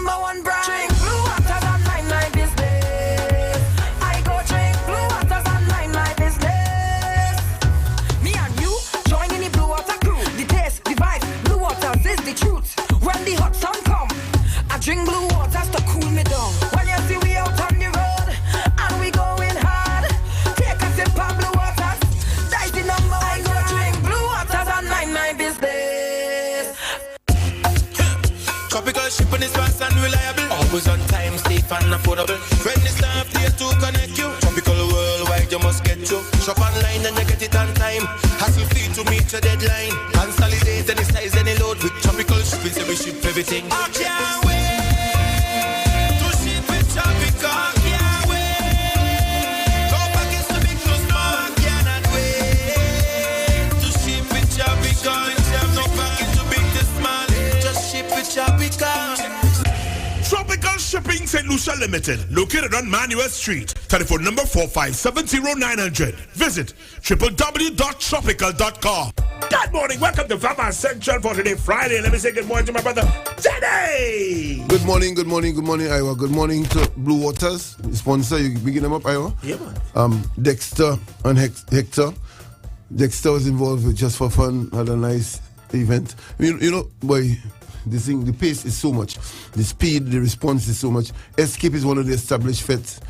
number one brand. Drink blue waters and mind my business. I go drink blue waters and mind my business. Me and you join in the blue water crew. The taste, the vibe, blue waters is the truth. When the hot sun come, I drink blue waters to cool me down. When you see we out on the road and we going hard, take a sip of blue waters. That's the number one. I go drink blue waters and mind my business. Tropical shipping is fast and reliable. Always on time, safe and affordable. When it's time place to connect you. Tropical worldwide, you must get to. Shop online and you get it on time. Hassle free to meet your deadline. Consolidate any size, any load. With tropical shipping, so we ship everything. I can't wait to ship with tropical. Can't wait. Go back is to big to small. Cannot wait to ship with tropical. No package too big to small. Just ship with tropical. Tropical Shipping St. Lucia Limited, located on Manuel Street. Telephone number 4570900. Visit www.tropical.com. Good morning, welcome to Vaval Central for today, Friday. Let me say good morning to my brother, Teddy! Good morning, Iwa. Good morning to Blue Waters, sponsor. You begin them up, Iwa? Yeah, man. Dexter and Hector. Dexter was involved with Just for Fun, had a nice event. You know, boy, this thing, the pace is so much. The speed, the response is so much. Escape is one of the established fets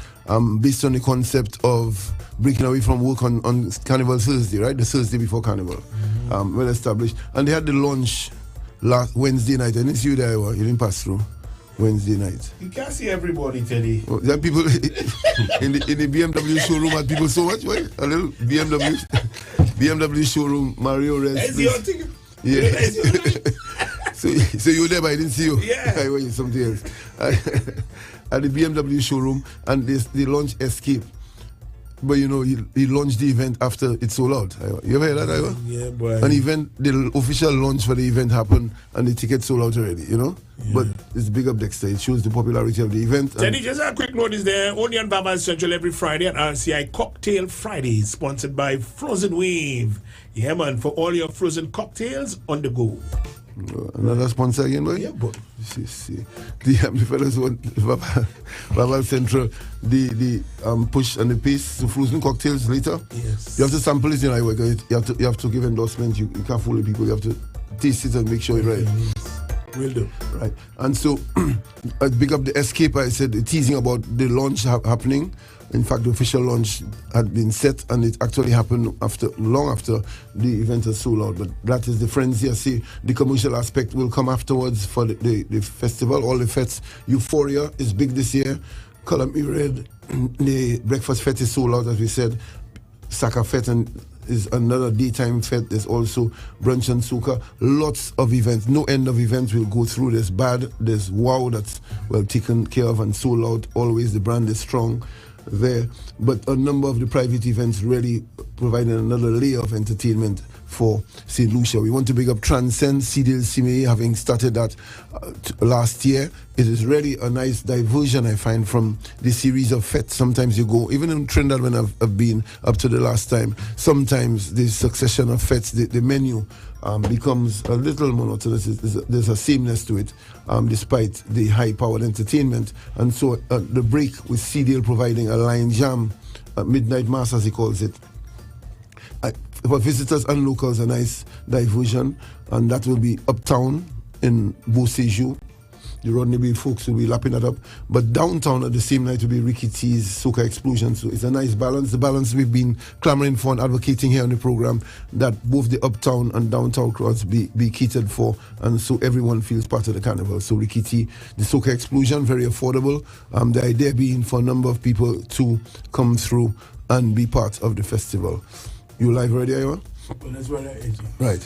based on the concept of breaking away from work on Carnival Thursday, right? The Thursday before Carnival. Well established. And they had the launch last Wednesday night. I didn't see you there, Iwa. You didn't pass through Wednesday night. You can't see everybody, Teddy. Oh, there are people in the BMW showroom had people so much. What? A little BMW showroom, Mario Rest. Yeah. So you were there, but I didn't see you. Yeah. I went something else. At the BMW showroom, and they launched Escape. But you know, he launched the event after it sold out. You ever heard that, Iwa? Yeah, boy. An event, the official launch for the event happened, and the tickets sold out already, you know? Yeah. But it's big up Dexter. It shows the popularity of the event. Teddy, just a quick notice there. Only on Vaval Central every Friday at RCI Cocktail Fridays, sponsored by Frozen Wave. Yeah, man, for all your frozen cocktails on the go. Another sponsor again, boy? Yeah, boy. See. The fellas want Vaval Central, the push and the pace to frozen cocktails later. Yes. You have to sample it, you know, you have to give endorsement. You can't fool the people. You have to taste it and make sure it's right. Yes. Will do. Right. And so, I big up the Escape. I said teasing about the launch happening. In fact, the official launch had been set, and it actually happened long after the event has sold out. But that is the frenzy. I see the commercial aspect will come afterwards for the festival. All the fets. Euphoria is big this year. Color Me Red. The breakfast fet is sold out, as we said. Saka Fet is another daytime fet. There's also brunch and soca. Lots of events. No end of events will go through. There's Bad. There's Wow that's well taken care of and sold out. Always the brand is strong there, but a number of the private events really providing another layer of entertainment for St. Lucia. We want to big up Transcend, CDL CMA, having started that last year. It is really a nice diversion, I find, from the series of fets. Sometimes you go, even in Trinidad when I've been up to the last time, sometimes the succession of fets, the menu becomes a little monotonous. There's a sameness to it, despite the high-powered entertainment. And so the break with CDL providing a line jam, midnight mass as he calls it, for visitors and locals, a nice diversion. And that will be uptown in Beausejour. The Rodney Bay folks will be lapping that up. But downtown at the same night will be Ricky T's Soca Explosion. So it's a nice balance. The balance we've been clamoring for and advocating here on the program, that both the uptown and downtown crowds be catered for, and so everyone feels part of the carnival. So Ricky T, the Soca Explosion, very affordable. The idea being for a number of people to come through and be part of the festival. You live already, Iwa? Well, that's what I ate. Right.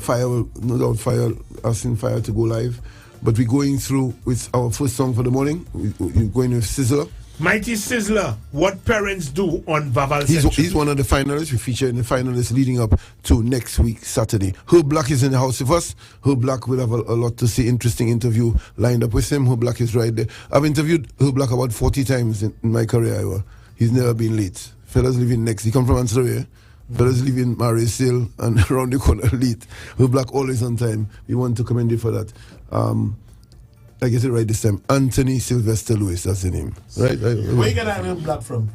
Fire will, no doubt, asking Fire to go live. But we're going through with our first song for the morning. We're going with Sizzler. Mighty Sizzler, What Parents Do on Vaval Central. He's one of the finalists. We feature in the finalists leading up to next week, Saturday. Herb Black is in the house with us. Herb Black will have a lot to say. Interesting interview lined up with him. Herb Black is right there. I've interviewed Herb Black about 40 times in my career, Iowa. He's never been late. Fellas living next. He come from Ansari. Fellas living Murray Sale and around the corner late. Herb Black always on time. We want to commend you for that. I get it right this time. Anthony Sylvester Lewis, that's the name. Right? Where you get that black from?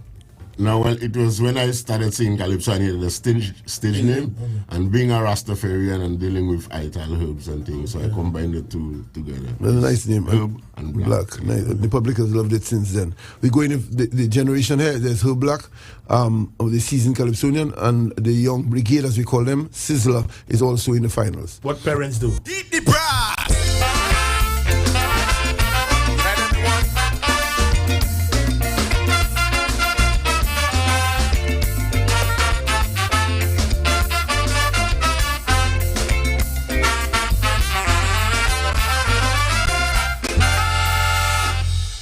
Now, well, it was when I started singing Calypso, I needed a stage name. And being a Rastafarian and dealing with Ital herbs and things, so I combined the two together. That's a nice name. Herb and Black. Nice. The public has loved it since then. We go in the generation here, there's Herb Black, of the seasoned Calypsonian, and the young brigade, as we call them, Sizzler, is also in the finals. What parents do? Eat the brass.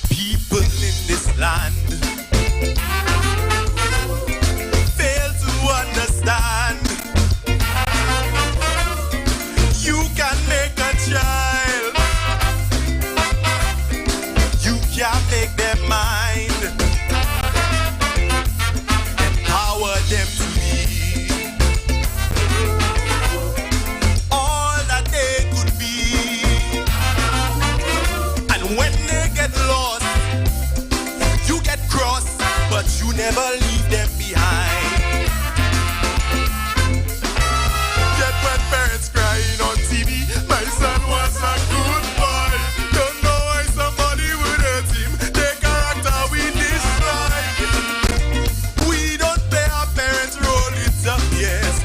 People in this land fail to understand. You can make a child, you can make their mind, empower them to be all that they could be. And when they get lost, you get cross, but you never leave them behind. Yet when parents crying on TV, my son was a good boy. Don't know why somebody would hurt him. Their character we destroy. We don't play our parents' role, it's a yes.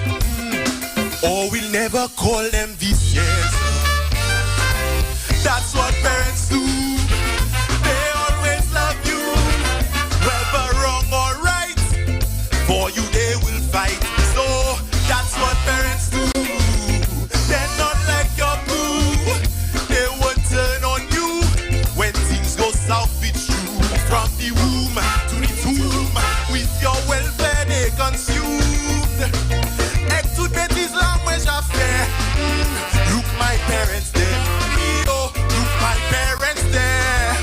Or we'll never call them vicious. That's what parents do. They always love you, whether wrong or right. For you they will fight. So that's what parents do. They're not like your boo. They would turn on you when things go south with you. From the womb to the tomb, with your welfare they consumed. Et toute bêtise language à faire. Look my parents there. Oh, look my parents there.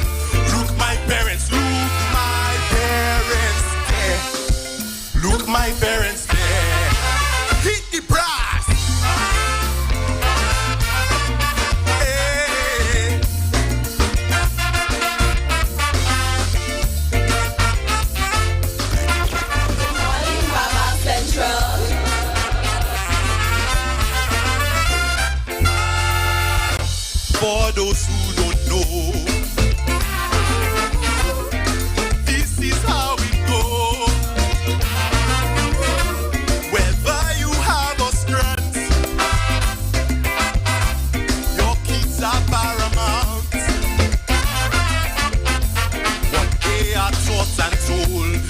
Look my parents, look my parents there. Look my parents there. Hit the brass. Hey. Vaval Central. For those who don't know, this is how it goes. Whether you have a strength, your kids are paramount. What they are taught and told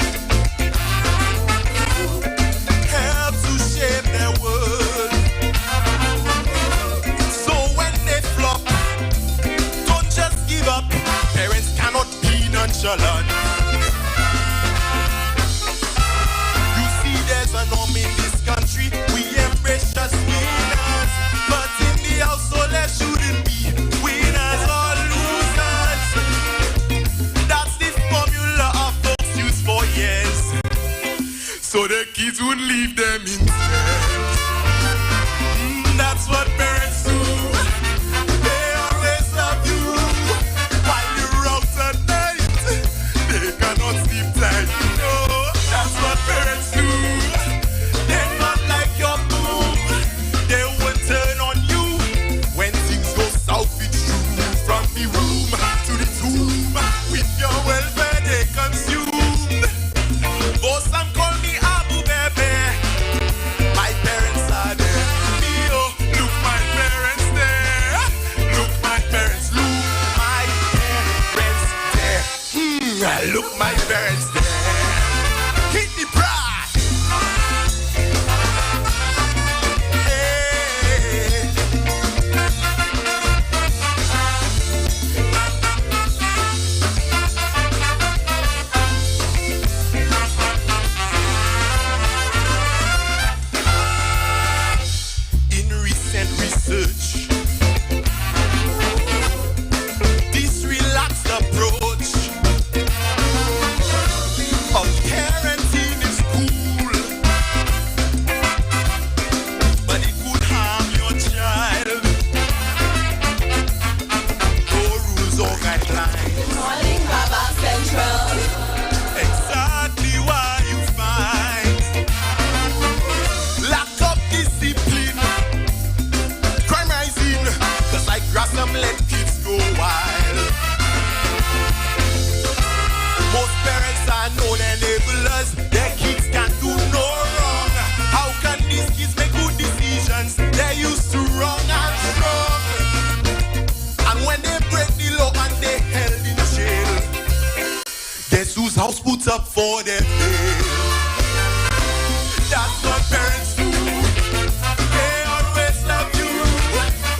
helps to shape their world. So when they flop, don't just give up. Parents cannot be nonchalant. You see, there's a norm in this country. We embrace just winners. But in the household, there shouldn't be winners or losers. That's the formula our folks use for years. So the kids would leave them instead. That's what parents do. They always love you while you're out at night. know they feel. That's what parents do. They always love you.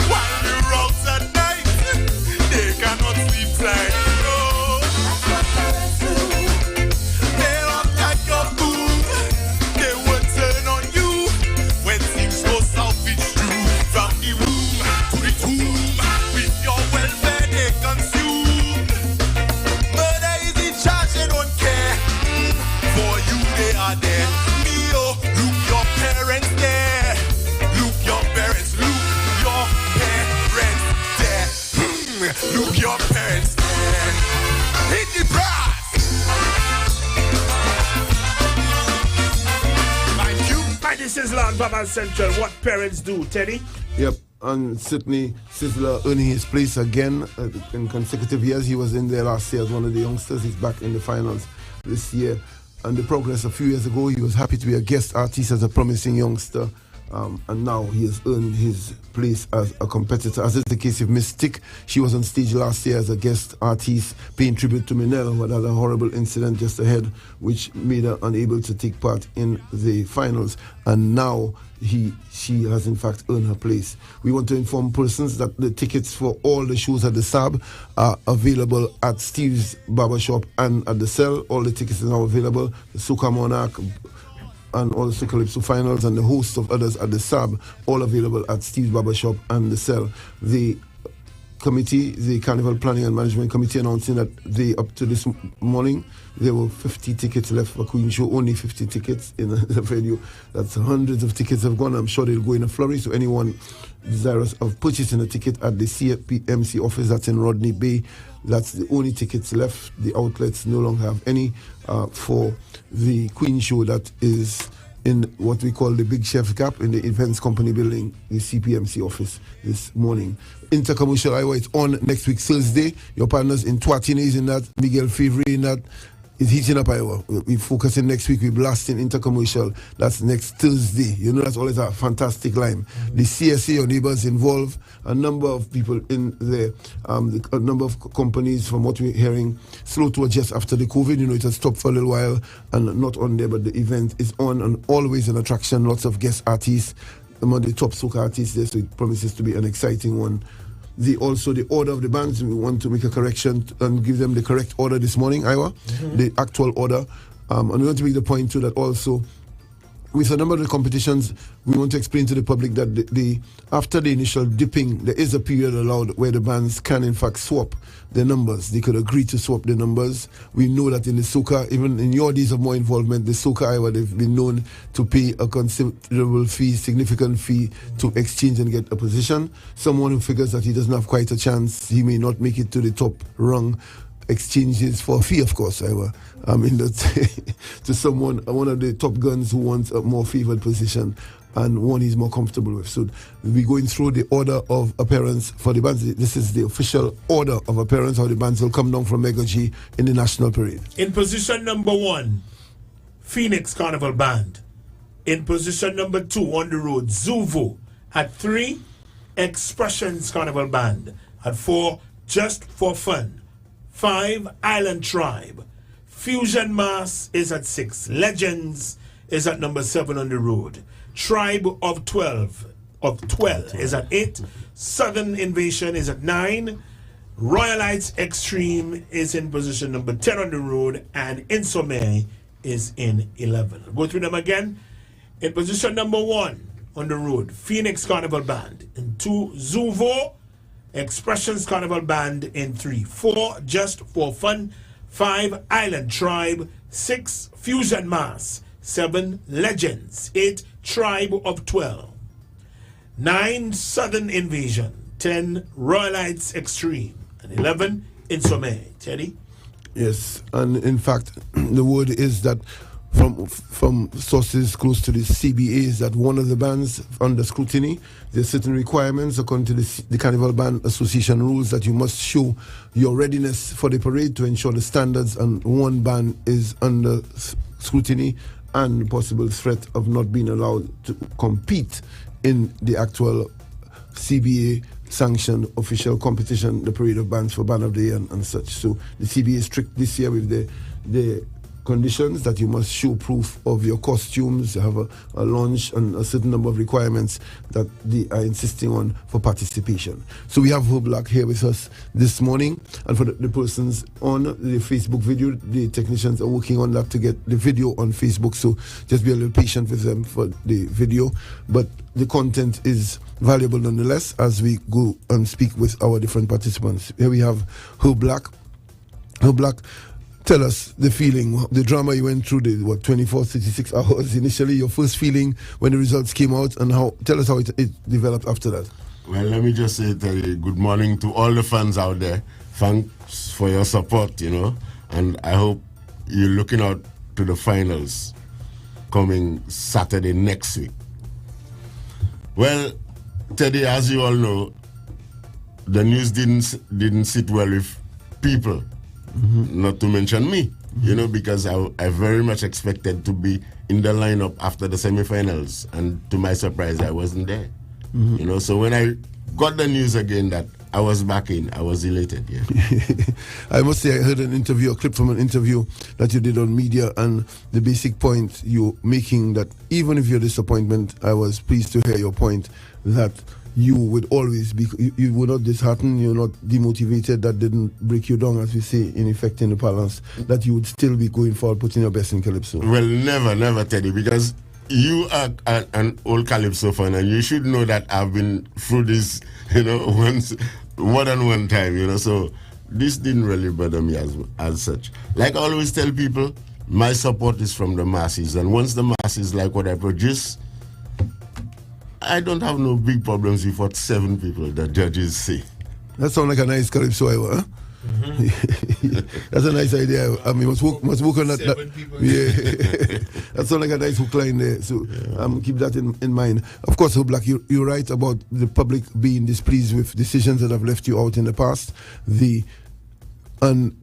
While you're out at night, they cannot sleep tight. No. That's what parents do. They don't like your food. They will turn on you when things go selfish true. From the womb to the tomb, with your welfare they consume. Murder is in charge, they don't care. For you they are there. Look your parents there. Look your parents. Look your parents there. Look your parents there. Hit the brass. Thank you. Hi, this is Lord Vaval Central. What parents do, Teddy? Yep, and Sydney Sizzler earning his place again in consecutive years. He was in there last year as one of the youngsters. He's back in the finals this year. And the progress a few years ago, he was happy to be a guest artist as a promising youngster. And now he has earned his place as a competitor. As is the case of Mystic, she was on stage last year as a guest artist, paying tribute to Minella, who had a horrible incident just ahead, which made her unable to take part in the finals. And now she has in fact earned her place. We want to inform persons that the tickets for all the shows at the SAB are available at Steve's Barbershop and at the Cell. All the tickets are now available. The Soca Monarch and all the Calypso finals and the host of others at the SAB, all available at Steve's Barbershop and the Cell. The committee, the Carnival Planning and Management Committee, announcing that up to this morning, there were 50 tickets left for Queen Show, only 50 tickets in the venue. That's hundreds of tickets have gone. I'm sure they'll go in a flurry. So anyone desirous of purchasing a ticket at the CPMC office that's in Rodney Bay, that's the only tickets left. The outlets no longer have any for the Queen Show that is in what we call the Big Chef Gap in the Events Company building, the CPMC office this morning. Intercommercial Iwa, it's on next week Thursday. Your partners in Twatine is in that, Miguel Favre in that. It's heating up Iowa. We're focusing next week, we're blasting Intercommercial. That's next Thursday. You know, that's always a fantastic line. The CSA, your neighbors involved, a number of people in there, a number of companies, from what we're hearing, slow to adjust after the COVID. You know, it has stopped for a little while and not on there, but the event is on and always an attraction. Lots of guest artists, among the top soca artists there, so it promises to be an exciting one. Also the order of the bands, we want to make a correction and give them the correct order this morning, Iwa, the actual order. And we want to make the point too that also with a number of the competitions, we want to explain to the public that after the initial dipping, there is a period allowed where the bands can in fact swap the numbers. They could agree to swap the numbers. We know that in the soca, even in your days of more involvement, the soca Iowa, they've been known to pay a considerable fee, significant fee to exchange and get a position. Someone who figures that he doesn't have quite a chance, he may not make it to the top rung, exchanges for a fee, of course, Iowa. To someone, one of the top guns who wants a more favored position and one he's more comfortable with. So we're going through the order of appearance for the bands. This is the official order of appearance, how the bands will come down from Mega G in the National Parade. In position number 1, Phoenix Carnival Band. In position number 2, on the road, Zuvo. At 3, Expressions Carnival Band. At 4, Just for Fun. 5, Island Tribe. Fusion Mass is at 6. Legends is at number 7 on the road. Tribe of 12 is at 8. Southern Invasion is at 9. Royalites Extreme is in position number 10 on the road. And Insomé is in 11. I'll go through them again. In position number 1 on the road, Phoenix Carnival Band. In 2, Zuvo. Expressions Carnival Band in 3. 4, Just for Fun. 5, Island Tribe. 6, Fusion Mass. 7, Legends. 8, Tribe of 12. 9, Southern Invasion. 10, Royalites Extreme. And 11, Insomé. Teddy? Yes, and in fact, the word is that from sources close to the CBA is that one of the bands under scrutiny, there's certain requirements according to the Carnival Band Association rules that you must show your readiness for the parade to ensure the standards, and one band is under scrutiny and possible threat of not being allowed to compete in the actual CBA sanctioned official competition, the Parade of Bands for Band of the Year and such. So the CBA is strict this year with the conditions that you must show proof of your costumes, have a launch and a certain number of requirements that they are insisting on for participation. So we have Ho Black here with us this morning, and for the persons on the Facebook video, the technicians are working on that to get the video on Facebook, so just be a little patient with them for the video, but the content is valuable nonetheless as we go and speak with our different participants. Here we have Ho Black. Ho Black, tell us the feeling, the drama you went through, the 24, 36 hours initially, your first feeling when the results came out, and tell us how it developed after that. Well, let me just say good morning to all the fans out there. Thanks for your support, and I hope you're looking out to the finals coming Saturday next week. Well, Teddy, as you all know, the news didn't sit well with people. Not to mention me, because I very much expected to be in the lineup after the semi-finals, and to my surprise, I wasn't there. So when I got the news again that I was back in, I was elated. Yeah. I must say, I heard a clip from an interview that you did on media, and the basic point you're making that even if you're disappointment, I was pleased to hear your point that you would always be, you were not disheartened, you're not demotivated, that didn't break you down, as we say, in effect in the balance, that you would still be going forward, putting your best in Calypso. Well, never, Teddy, because you are an old Calypso fan, and you should know that I've been through this, once, more than one time, so this didn't really bother me as such. Like I always tell people, my support is from the masses, and once the masses like what I produce, I don't have no big problems with what 7 people, the judges, say. That sounds like a nice Calypso, huh? That's a nice idea. I mean, must work on that. That sounds like a nice hook line there. So keep that in mind. Of course, Ho Black, you're right about the public being displeased with decisions that have left you out in the past. And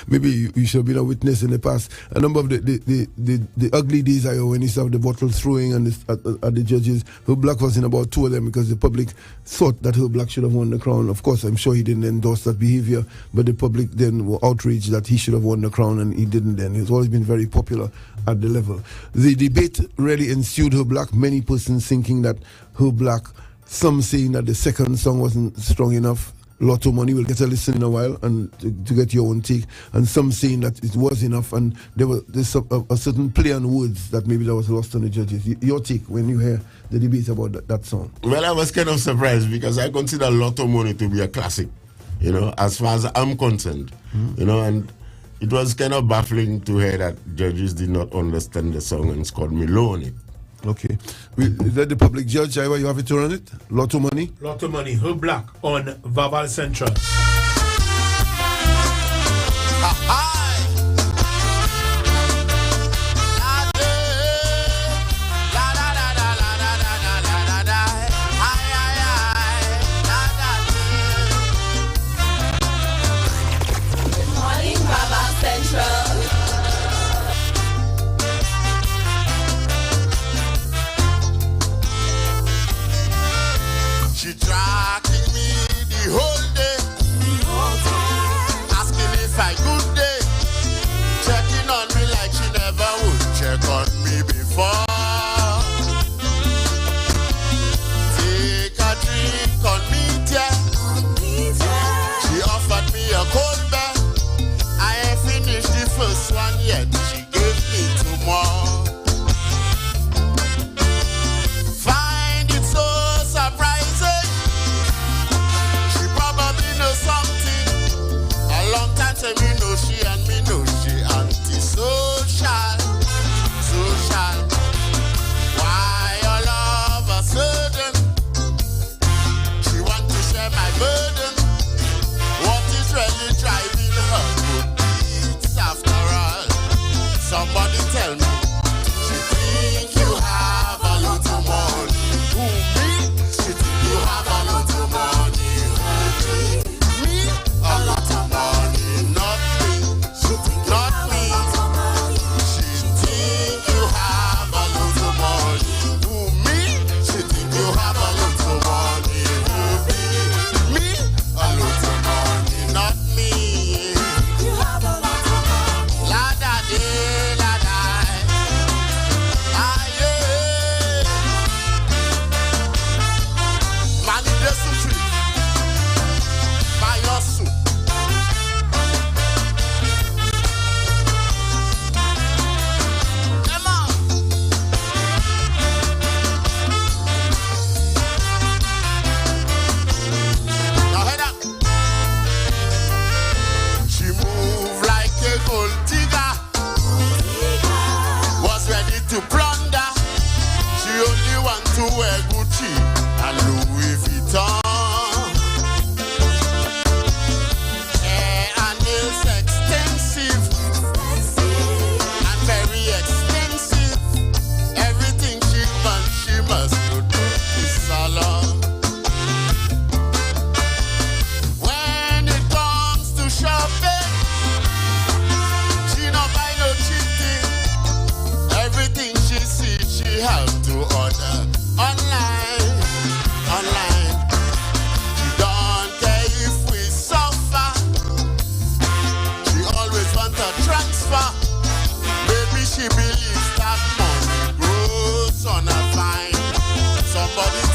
maybe you should have been a witness in the past. A number of the ugly days when you saw the bottle throwing and at the judges. Ho Black was in about 2 of them because the public thought that Ho Black should have won the crown. Of course, I'm sure he didn't endorse that behavior, but the public then were outraged that he should have won the crown, and he didn't then. He's always been very popular at the level. The debate really ensued. Ho Black, many persons thinking that Ho Black, some saying that the second song wasn't strong enough. Lotto Money, will get a listen in a while and to get your own take, and some saying that it was enough, and there's a certain play on words that maybe that was lost on the judges. Your take when you hear the debate about that song? Well, I was kind of surprised because I consider Lotto Money to be a classic, as far as I'm concerned, and it was kind of baffling to hear that judges did not understand the song and scored me low on it. Okay. Let the public judge. Iwa, you have it to run it? Lotto Money? Lotto Money, Ho Black on Vaval Central. Good morning, Vaval Central. She tracking me the whole day.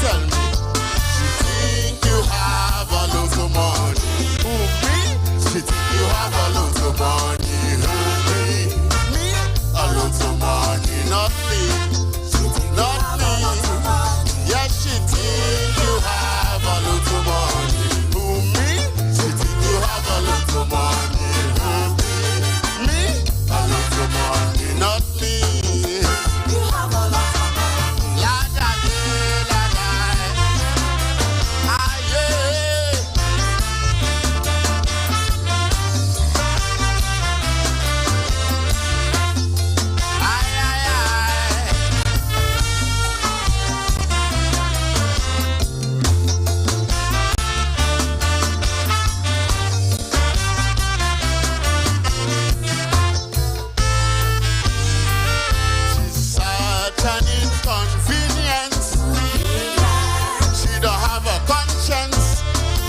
tell me. She think you have a lot of money. Who, me? She think you have a lot of money. Who, me? Me? A lot of money. Not me. Not me. Yes, she think you have a lot of money. Who, me? She think you have a lot of money. Who, me? A lot of money. Not me. You have a lot of money. La da dee, la da. Ah, yeah. Ay, ay, ay. She's such an inconvenience. She don't have a conscience.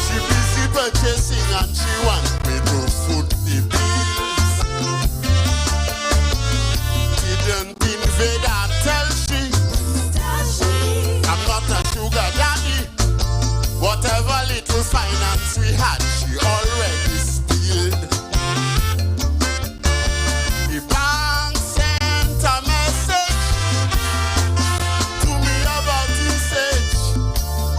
She busy purchasing and she wants me to foot the bills. Didn't invade and tell she I'm not a sugar daddy. Whatever little finance we had, she already stealed. The bank sent a message to me about usage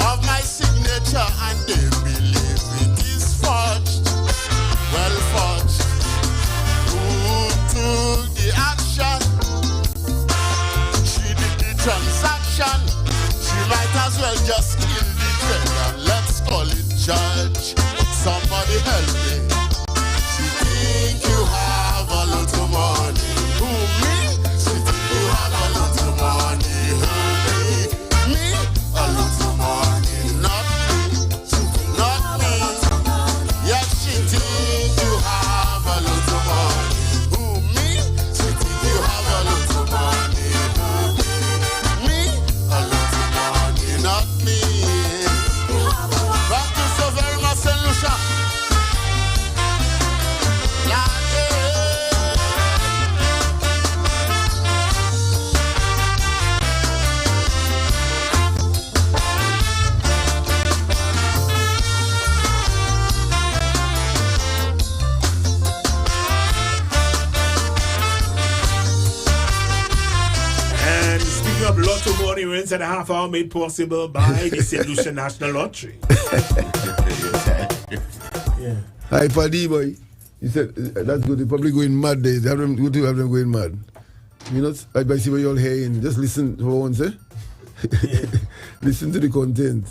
of my signature and they believe it is forged. Well forged. Who took the action? She did the transaction. She might as well just kill the dread and let's call it judge. Somebody help me. She think you have a lot of money. Who, me? She think you have a lot of money. Who, me? Me? A lot of money. Not me. Not me. Yes, she think you have a lot of money. Who, me? She think you have a lot of money. Who, me? A lot of money. Not me. Thank you so very much, St. Lucia. Yeah, And speaking of Lotto Money wins at a half hour made possible by the St. Lucia National Lottery. Yeah. Hi, Paddy boy. He said that's good. They probably going mad. They have them. Good to have them going mad. You know, I see what you all hearing. Just listen for once, eh? Yeah. Listen to the content.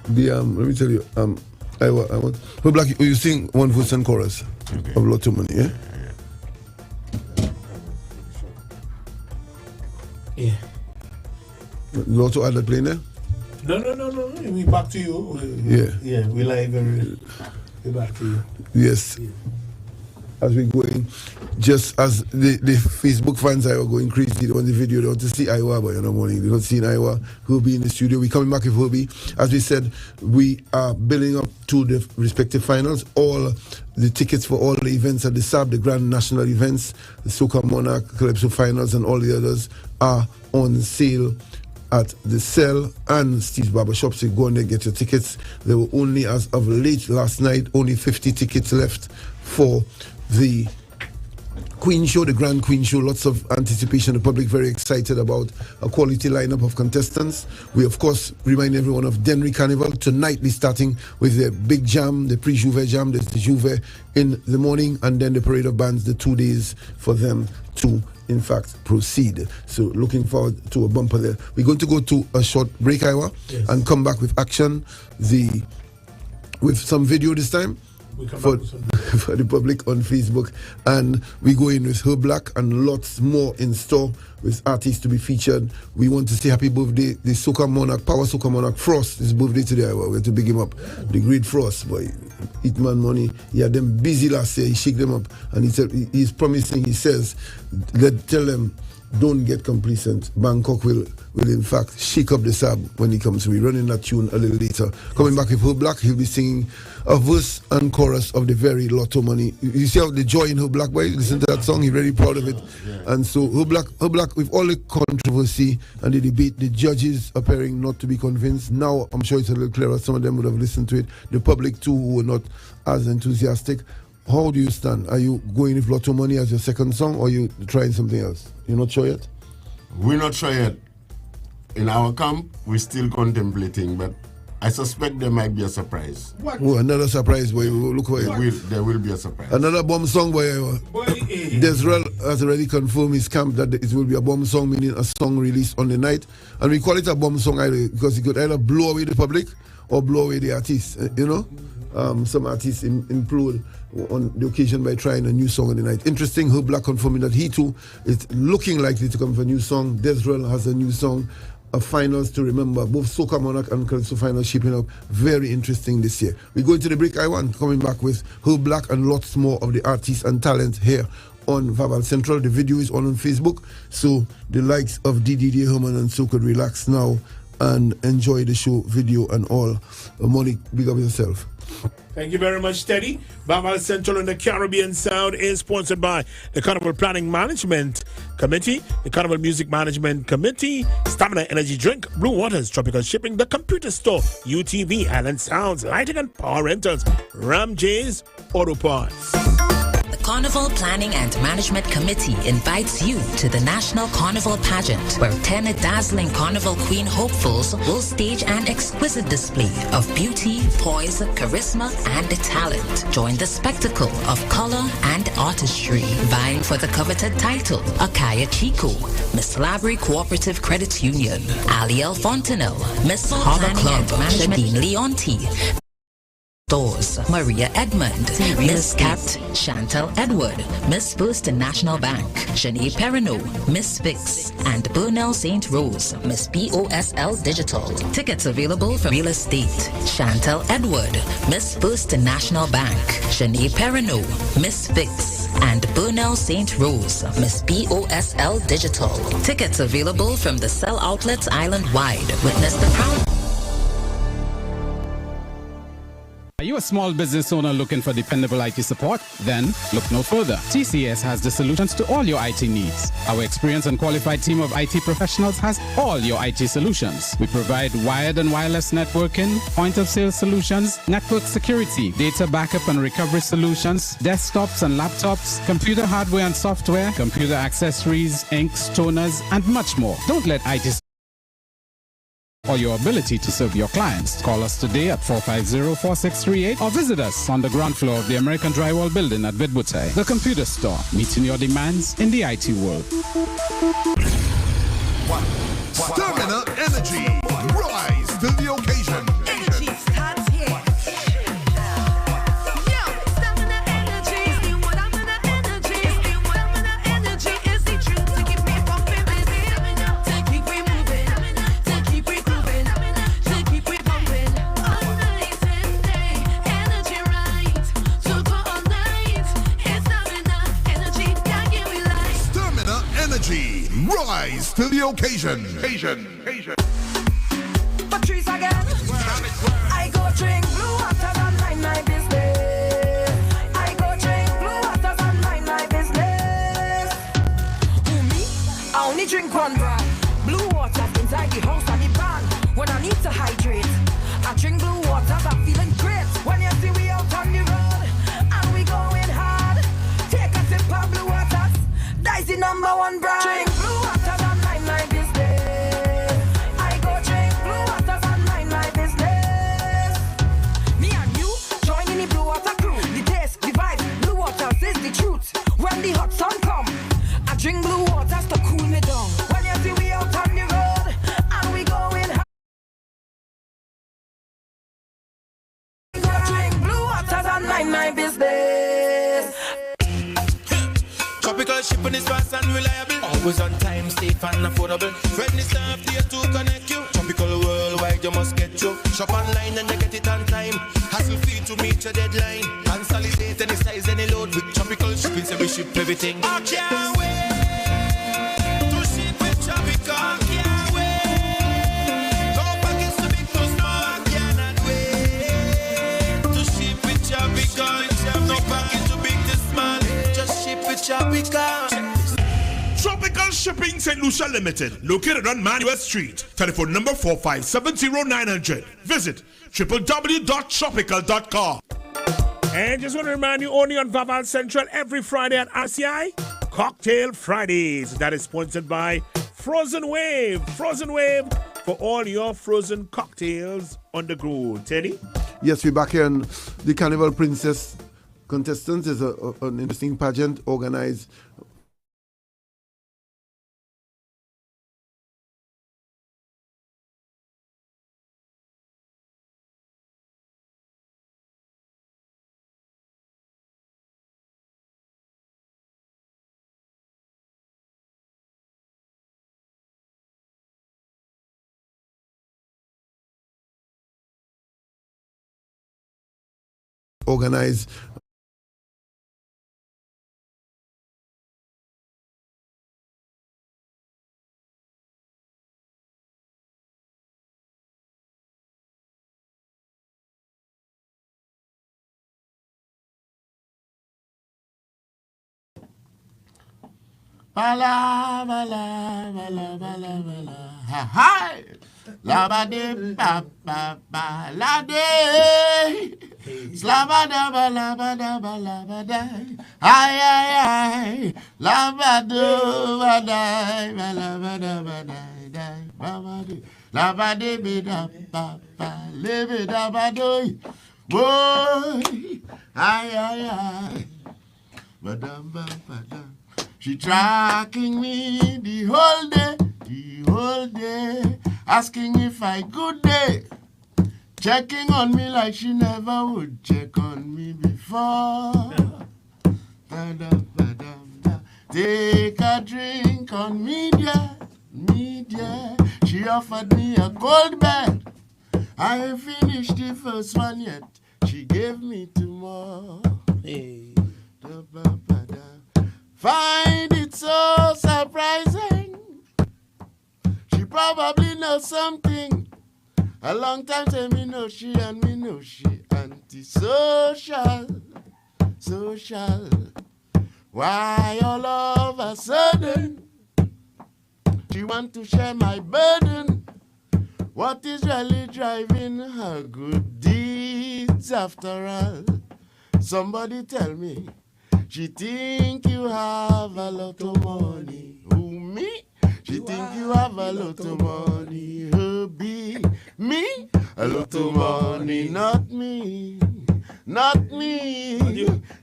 Let me tell you. I want. But Black, you sing one verse and chorus of Lotto Money, yeah? Yeah. Lotto add that playing there? No. We back to you. Yeah, we live and we back to you. Yes. Yeah. As we go in, just as the Facebook fans are going crazy on the video, they want to see Iwa, but you know, morning. They're not seeing Iwa. Who'll be in the studio. We're coming back with Hobie. As we said, we are building up to the respective finals. All the tickets for all the events at the SAB, the Grand National events, the Soca Monarch, Calypso finals, and all the others are on sale at the Cell and Steve's Barbershop. So go on there, get your tickets. There were only, as of late last night, only 50 tickets left for the Queen Show, the Grand Queen Show. Lots of anticipation. The public very excited about a quality lineup of contestants. We, of course, remind everyone of Denry Carnival. Tonight, we're starting with the big jam, the pre-Juve jam. There's the Juve in the morning, and then the Parade of Bands, the 2 days for them to, in fact, proceed. So looking forward to a bumper there. We're going to go to a short break, Iwa, yes, and come back with action, with some video this time. For the public on Facebook, and we go in with Her Black and lots more in store with artists to be featured. We want to say happy birthday, the Soca Monarch, Power Soca Monarch Frost. His birthday today. We have to big him up. The great Frost, boy, Hitman money. He had them busy last year. He shake them up, and he said he's promising. He says, tell them don't get complacent. Bangkok will in fact shake up the sab when he comes. We're running that tune a little later. Coming back with Her Black, he'll be singing a verse and chorus of the very Lotto Money. You see how the joy in Her Black, boy? Listen to that song, he's very proud of it. And so Her Black, with all the controversy and the debate, the judges appearing not to be convinced. Now I'm sure it's a little clearer. Some of them would have listened to it. The public too, who were not as enthusiastic. How do you stand? Are you going with Lotto Money as your second song, or are you trying something else? You're not sure yet? We're not sure yet. In our camp, we're still contemplating, but I suspect there might be a surprise. Oh, another surprise, boy. Look for it. There will be a surprise. Another bomb song, boy. Desrel has already confirmed his camp that it will be a bomb song, meaning a song released on the night. And we call it a bomb song either because it could either blow away the public or blow away the artist. You know, some artists implode on the occasion by trying a new song on the night. Interesting, Her Black confirming that he too is looking likely to come with a new song. Desrel has a new song, a finals to remember. Both Soca Monarch and Calypso finals shaping up very interesting this year. We go into the break. I want coming back with Her Black and lots more of the artists and talent here on Vaval Central. The video is on Facebook, so the likes of DDD Herman and so could relax now and enjoy the show, video and all. Monique, big up yourself. Thank you very much, Teddy. Vaval Central and the Caribbean Sound is sponsored by the Carnival Planning Management Committee, the Carnival Music Management Committee, Stamina Energy Drink, Blue Waters, Tropical Shipping, the Computer Store, UTV, Island Sounds, Lighting and Power Rentals, Ram J's Auto Parts. The Carnival Planning and Management Committee invites you to the National Carnival Pageant, where 10 dazzling Carnival Queen hopefuls will stage an exquisite display of beauty, poise, charisma, and talent. Join the spectacle of color and artistry, vying for the coveted title, Akaya Chico, Miss Labrie Cooperative Credit Union, Aliel Fontenelle, Miss Harbor Club, Shadeen Leonti, Maria Edmond, Miss Capt, Chantal Edward, Miss First National Bank, Shanae Perrineau, Miss Fix, and Burnell St. Rose, Miss POSL Digital. Tickets available from Real Estate, Chantal Edward, Miss First National Bank, Shanae Perrineau, Miss Fix, and Burnell St. Rose, Miss POSL Digital. Tickets available from the Cell Outlets island-wide. Witness the proud. Are you a small business owner looking for dependable IT support? Then look no further. TCS has the solutions to all your IT needs. Our experienced and qualified team of IT professionals has all your IT solutions. We provide wired and wireless networking, point of sale solutions, network security, data backup and recovery solutions, desktops and laptops, computer hardware and software, computer accessories, inks, toners, and much more. Don't let IT or your ability to serve your clients. Call us today at 450-4638 or visit us on the ground floor of the American Drywall Building at Vidbutai. The Computer Store, meeting your demands in the IT world. Stamina Energy. Rise to the occasion. Energy starts here. Yo, stamina energy is the one. Stamina energy is the one. Stamina energy is the truth to keep me pumping, baby. To keep me moving, to keep me grooving, to keep me pumping all night and day. Energy right, so go all night. It's stamina energy that give me life. Stamina Energy. Rise to the occasion. Patrice again. I go drink blue waters and mind my business. I go drink blue waters and mind my business. Who me? I only drink one brand. Blue waters inside the house and the van. When I need to hydrate, I drink blue waters. I'm feeling great. When you see we out on the road and we going hard, take a sip of blue waters. That's the #1 brand. Drink blue waters and mind my business. I go drink blue waters and mind my business. Me and you join in the blue water crew. The taste, the vibe, blue waters is the truth. When the hot sun come, I drink blue waters to cool me down. When you see we out on the road and we going hard, I go drink blue waters and mind my business. Tropical shipping is fast and reliable. Always on time, safe and affordable. Friendly staff here to connect you. Tropical worldwide, you must get you. Shop online and you get it on time. Hassle free to meet your deadline. Consolidate any size, any load with tropical shipping, so we ship everything. I can't wait to St. Lucia Limited, located on Manuel Street. Telephone number 4570900. Visit www.tropical.com. And just want to remind you, only on Vaval Central every Friday at RCI, Cocktail Fridays. That is sponsored by Frozen Wave. Frozen Wave for all your frozen cocktails on the go. Teddy? Yes, we're back here, and the Carnival Princess contestants is an interesting pageant organized. Organized Bala, bala, bala, bala, bala. Hi! La ba de ba ba ba la de. Slaba da ba la ba da ba la ba da. Hi, hi, hi. La ba do ba da ba la ba da ba da da ba ba de. La ba de be da ba ba le be da ba do. Boy, hi, hi, hi. Ba da ba da. She tracking me the whole day, asking if I good day, checking on me like she never would check on me before. Da, da, da, da, da. Take a drink on me, dear. She offered me a cold bed. I ain't finished the first one yet. She gave me two more. Hey. Da, ba, ba, da. Find it so surprising. She probably knows something. A long time say me know she and me know she antisocial. Social. Why all of a sudden she want to share my burden? What is really driving her good deeds after all? Somebody tell me. She think you have a lot of money. Who, me? She think you have a lot of money. Who be me? A lot of money, not me. Not me.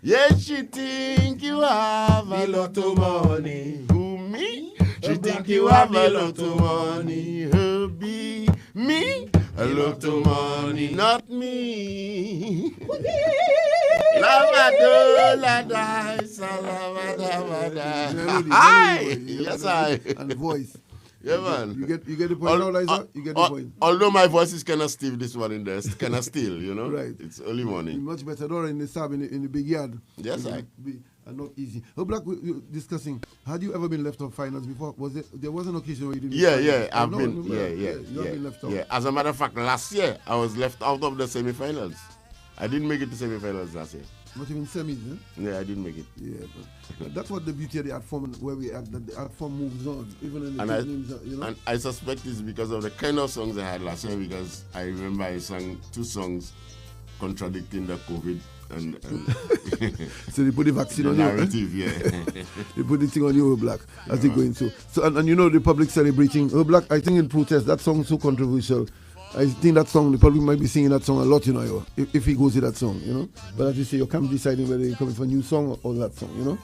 Yes, she think you have a lot of money. Who, me? She think you have a lot of money. Who be me? A lot of money, not me. Lavado, ladai, salavada. Hi! Yes, I. and voice. Yeah, man. You get the point now, Liza? You get the point. Although my voice is kind of stiff, this one in there, kind of still, you know? Right. It's early morning. Much better door in the sub in the big yard. Yes, I. And not easy. Oh, Black, we discussing. Had you ever been left off finals before? There was an occasion where you didn't. I've been. You have been left off. Yeah. As a matter of fact, last year I was left out of the semifinals. I didn't make it to semifinals last year. Not even semis, huh? Yeah, I didn't make it. Yeah, but that's what the beauty of the art form, where we at, that the art form moves on, even in the names, you know. And I suspect it's because of the kind of songs I had last year, because I remember I sang 2 songs contradicting the COVID and so they put the vaccine the on narrative, you. yeah. They put the thing on you, Black, as they go into. So and you know the public celebrating. Black, I think in protest that song so controversial. I think that song, the public might be singing that song a lot, you know, if he goes to that song, you know. But as you say, you can't deciding whether you're coming for a new song or that song, you know.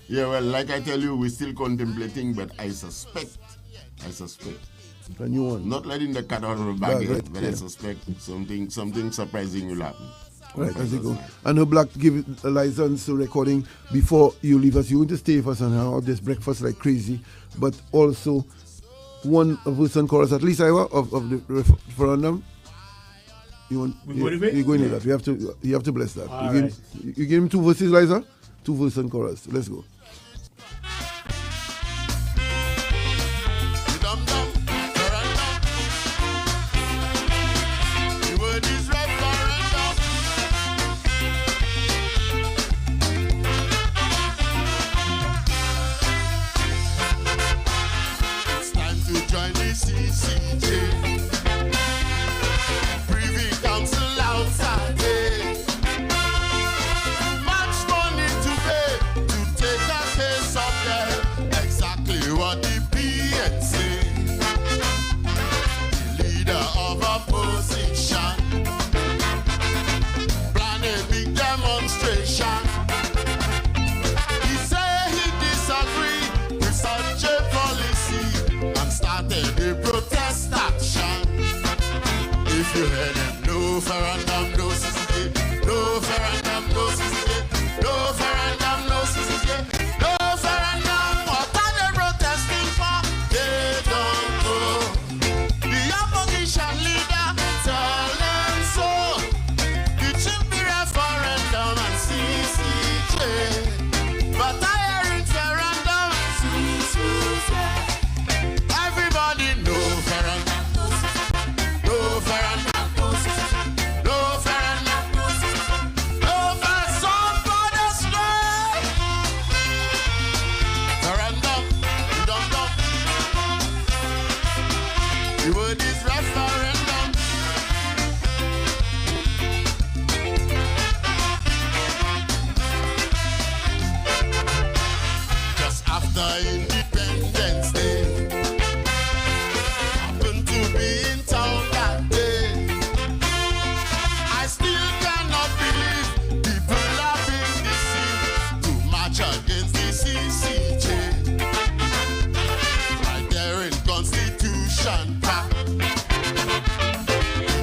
Yeah, well, like I tell you, we're still contemplating, but I suspect a new one. Not letting the cat out of the bag, right, but I suspect something surprising will happen. Right, as you go. And her Black give a license to recording before you leave us. You're going to stay with us and have all this breakfast like crazy, but also one verse and chorus, at least Iwa, of the referendum. You're going to that. You have to bless that. You give him 2 verses, Liza? 2 verse and chorus. Let's go. hear them, no referendum, no CCJ. No referendum, no CCJ. No referendum, no CCJ. No referendum, what are they protesting for? They don't know. The opposition leader tell them so. It should be referendum and CCJ. But I hear referendum and CCJ. Everybody know referendum. No referendum. No referendum. No referendum. Somebody stray. Referendum. Dum dum. The word is referendum. Just after Independence Day, happened to be in town that day. I still cannot believe people are being deceived to march against the CCJ. Right there in Constitution Park,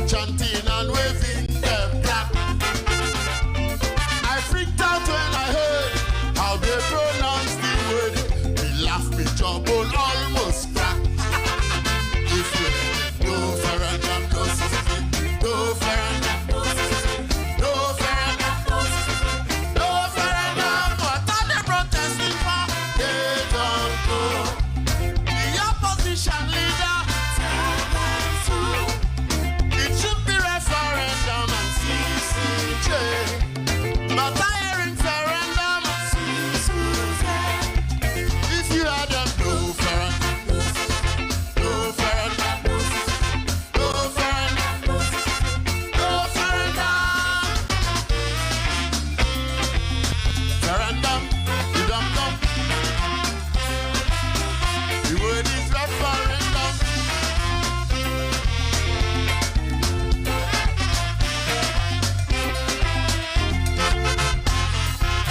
chanting and waving their flag. I freaked out when I heard how they pronounced the word. Me laugh, me jumble, almost crack. If you no referendum, no CCJ. No referendum, no CCJ. No referendum, no CCJ. No referendum, what are they protesting for? They don't know. The opposition leader tell them so. It should be referendum and CCJ. But I hear referendum and CCJ. If you had them, no referendum. No referendum. No referendum. No referendum. Referendum. You don't know. The word is referendum.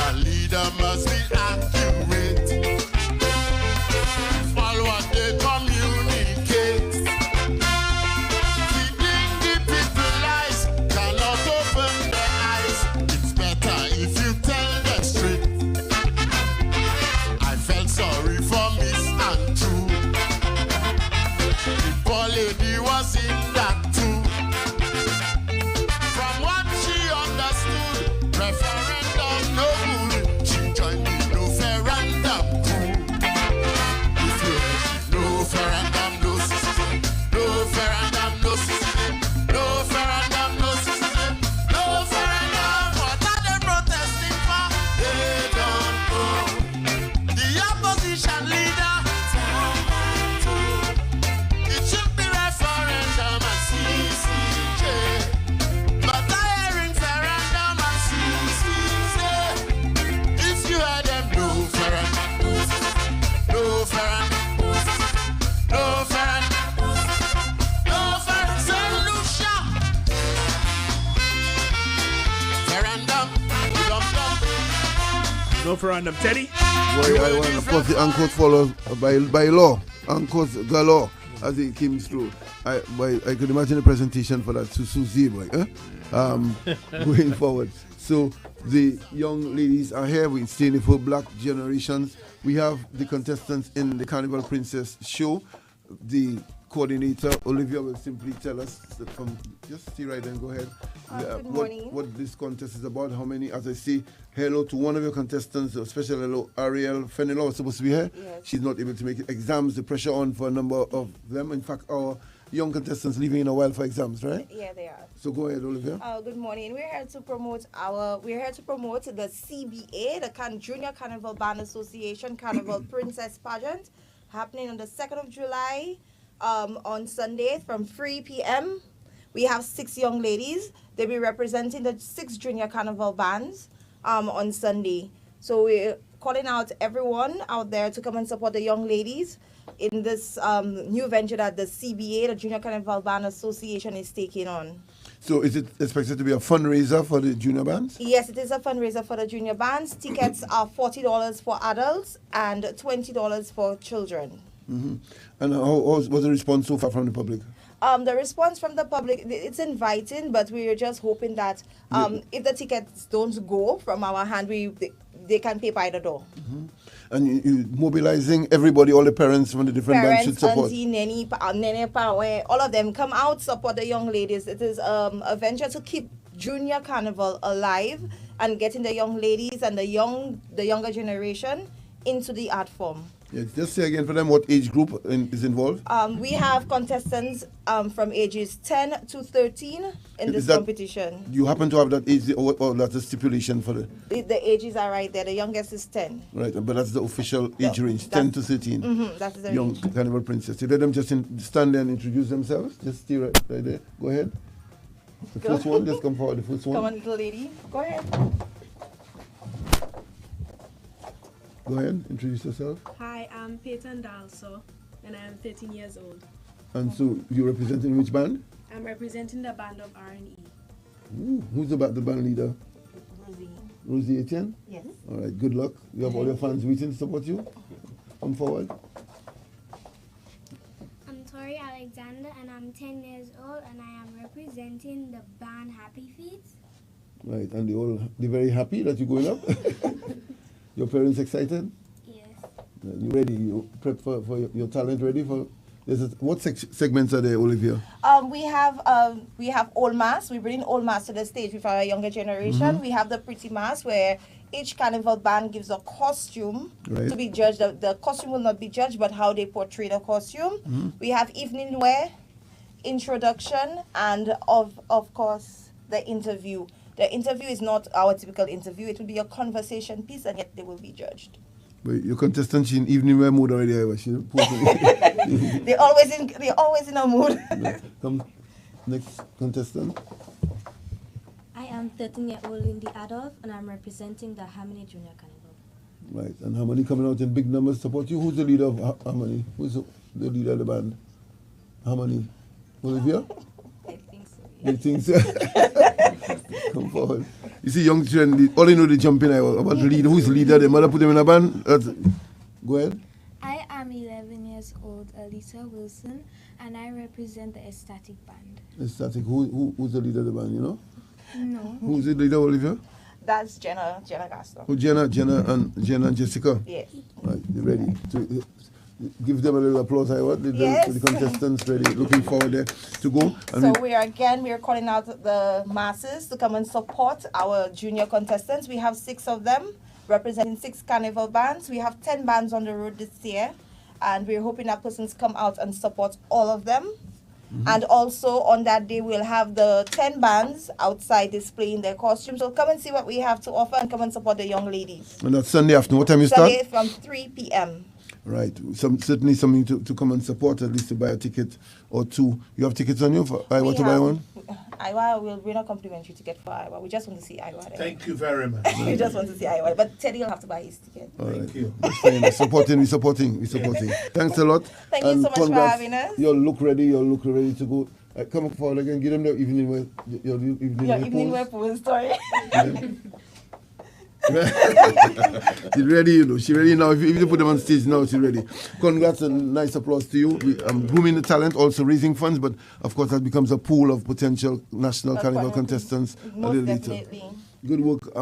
A leader must be accurate. All what they communicate. Feeding the people lies cannot open their eyes. It's better if you tell them straight. I felt sorry for Miss Andrew. The poor lady was in that too. From what she understood, referendum no good. She joined the no referendum too. If you heard no referendum, no CCJ. No referendum, no CCJ. No referendum, no CCJ. No referendum, what are they protesting for? They don't know. The opposition leader tell them to. It should be referendum and CCJ. But I hear referendum and CCJ. If you had them, no referendum. No referendum. No referendum. No referendum. Saint Lucia. Referendum. Dum dum. No referendum. Teddy? Well, of course, the unquote follows by law. Unquote galore as it came through. I could imagine a presentation for that to Susie boy, going forward. So the young ladies are here. We're staying for Black Generations. We have the contestants in the Carnival Princess show. The coordinator, Olivia, will simply tell us from just stay right and go ahead. Good morning. What this contest is about, how many, as I say, hello to one of your contestants, a special hello, Ariel Fenelon was supposed to be here. Yes. She's not able to make it. Exams, the pressure on for a number of them. In fact, our young contestants leaving in a while for exams, right? Yeah, they are. So go ahead, Olivia. Good morning. We're here to promote the CBA, the Junior Carnival Band Association Carnival Princess Pageant, happening on the 2nd of July, on Sunday from 3 p.m. We have 6 young ladies. They'll be representing the 6 junior carnival bands on Sunday. So we're calling out everyone out there to come and support the young ladies in this new venture that the CBA, the Junior Carnival Band Association, is taking on. So is it expected to be a fundraiser for the junior bands? Yes, it is a fundraiser for the junior bands. Tickets are $40 for adults and $20 for children. Mm-hmm. And how was the response so far from the public? The response from the public, it's inviting, but we're just hoping that if the tickets don't go from our hand, they can pay by the door. And you mobilizing everybody, all the parents from the different bands should support. Auntie, Nene, all of them come out, support the young ladies. It is a venture to keep Junior Carnival alive and getting the young ladies and the younger generation into the art form. Yeah, just say again for them what age group is involved. We have contestants from ages 10 to 13 in this competition. You happen to have that age, or that's a stipulation for the ages are right there. The youngest is 10. Right, but that's the official age range, 10 to 13. That's the young range. Carnival Princess. You let them just stand there and introduce themselves. Just stay right there. Go ahead. The first one, just come forward. The first one. Come on, little lady. Go ahead. Go ahead, introduce yourself. Hi, I'm Peyton Dalso, and I'm 13 years old. And so you're representing which band? I'm representing the band of R&E. Who's the band leader? Rosie. Rosie Etienne? Yes. All right, good luck. You have all your fans waiting to support you. Come forward. I'm Tori Alexander, and I'm 10 years old, and I am representing the band Happy Feet. Right, and they're very happy that you're going up. Your parents excited? Yes. You ready? You prep for your talent ready for? What segments are there, Olivia? We have Old Mass. We bring Old Mass to the stage with our younger generation. We have the Pretty Mass, where each carnival band gives a costume to be judged. The costume will not be judged, but how they portray the costume. We have evening wear, introduction, and of course the interview. The interview is not our typical interview. It will be a conversation piece, and yet they will be judged. But your contestant, she in evening wear mood already. They're always in a mood. Come, next contestant. I am 13-year-old Lindy Adolf, and I'm representing the Harmony Junior Carnival. Right, and Harmony coming out in big numbers to support you. Who's the leader of Harmony? Who's the leader of the band? Harmony. Olivia? I think so. You think so? Come forward. You see young children, all they know they jump in about the leader. Who's the leader? The mother put them in a band. Go ahead. I am 11 years old, Alisa Wilson, and I represent the Ecstatic Band. Ecstatic. Who's the leader of the band, you know? No. Who's the leader, Olivia? That's Jenna Gaston. Oh, Jenna and Jessica? Yes. Right, you ready? To give them a little applause, Yes. the contestants ready, looking forward there to go. So we are calling out the masses to come and support our junior contestants. We have 6 of them representing 6 carnival bands. We have 10 bands on the road this year, and we're hoping that persons come out and support all of them. And also on that day, we'll have the 10 bands outside displaying their costumes. So come and see what we have to offer and come and support the young ladies. And that's Sunday afternoon. What time you start? Sunday from 3 p.m. Right. Certainly something to come and support, at least to buy a ticket or two. You have tickets on you for Iwa to buy one? Iwa, we'll bring a complimentary ticket for Iwa. We just want to see Iwa there. Thank you very much. We just want to see Iwa. But Teddy will have to buy his ticket. All right. Thank you. That's fine. We're supporting. Thanks a lot. Thank you so much for having us. You'll look ready to go. Come forward again. Give them the evening wear. Your evening wear pose story. She's ready, you know. She's ready now. If you put them on stage now, she's ready. Congrats and nice applause to you. I'm grooming the talent, also raising funds, but of course that becomes a pool of potential national carnival contestants a little later. Good work,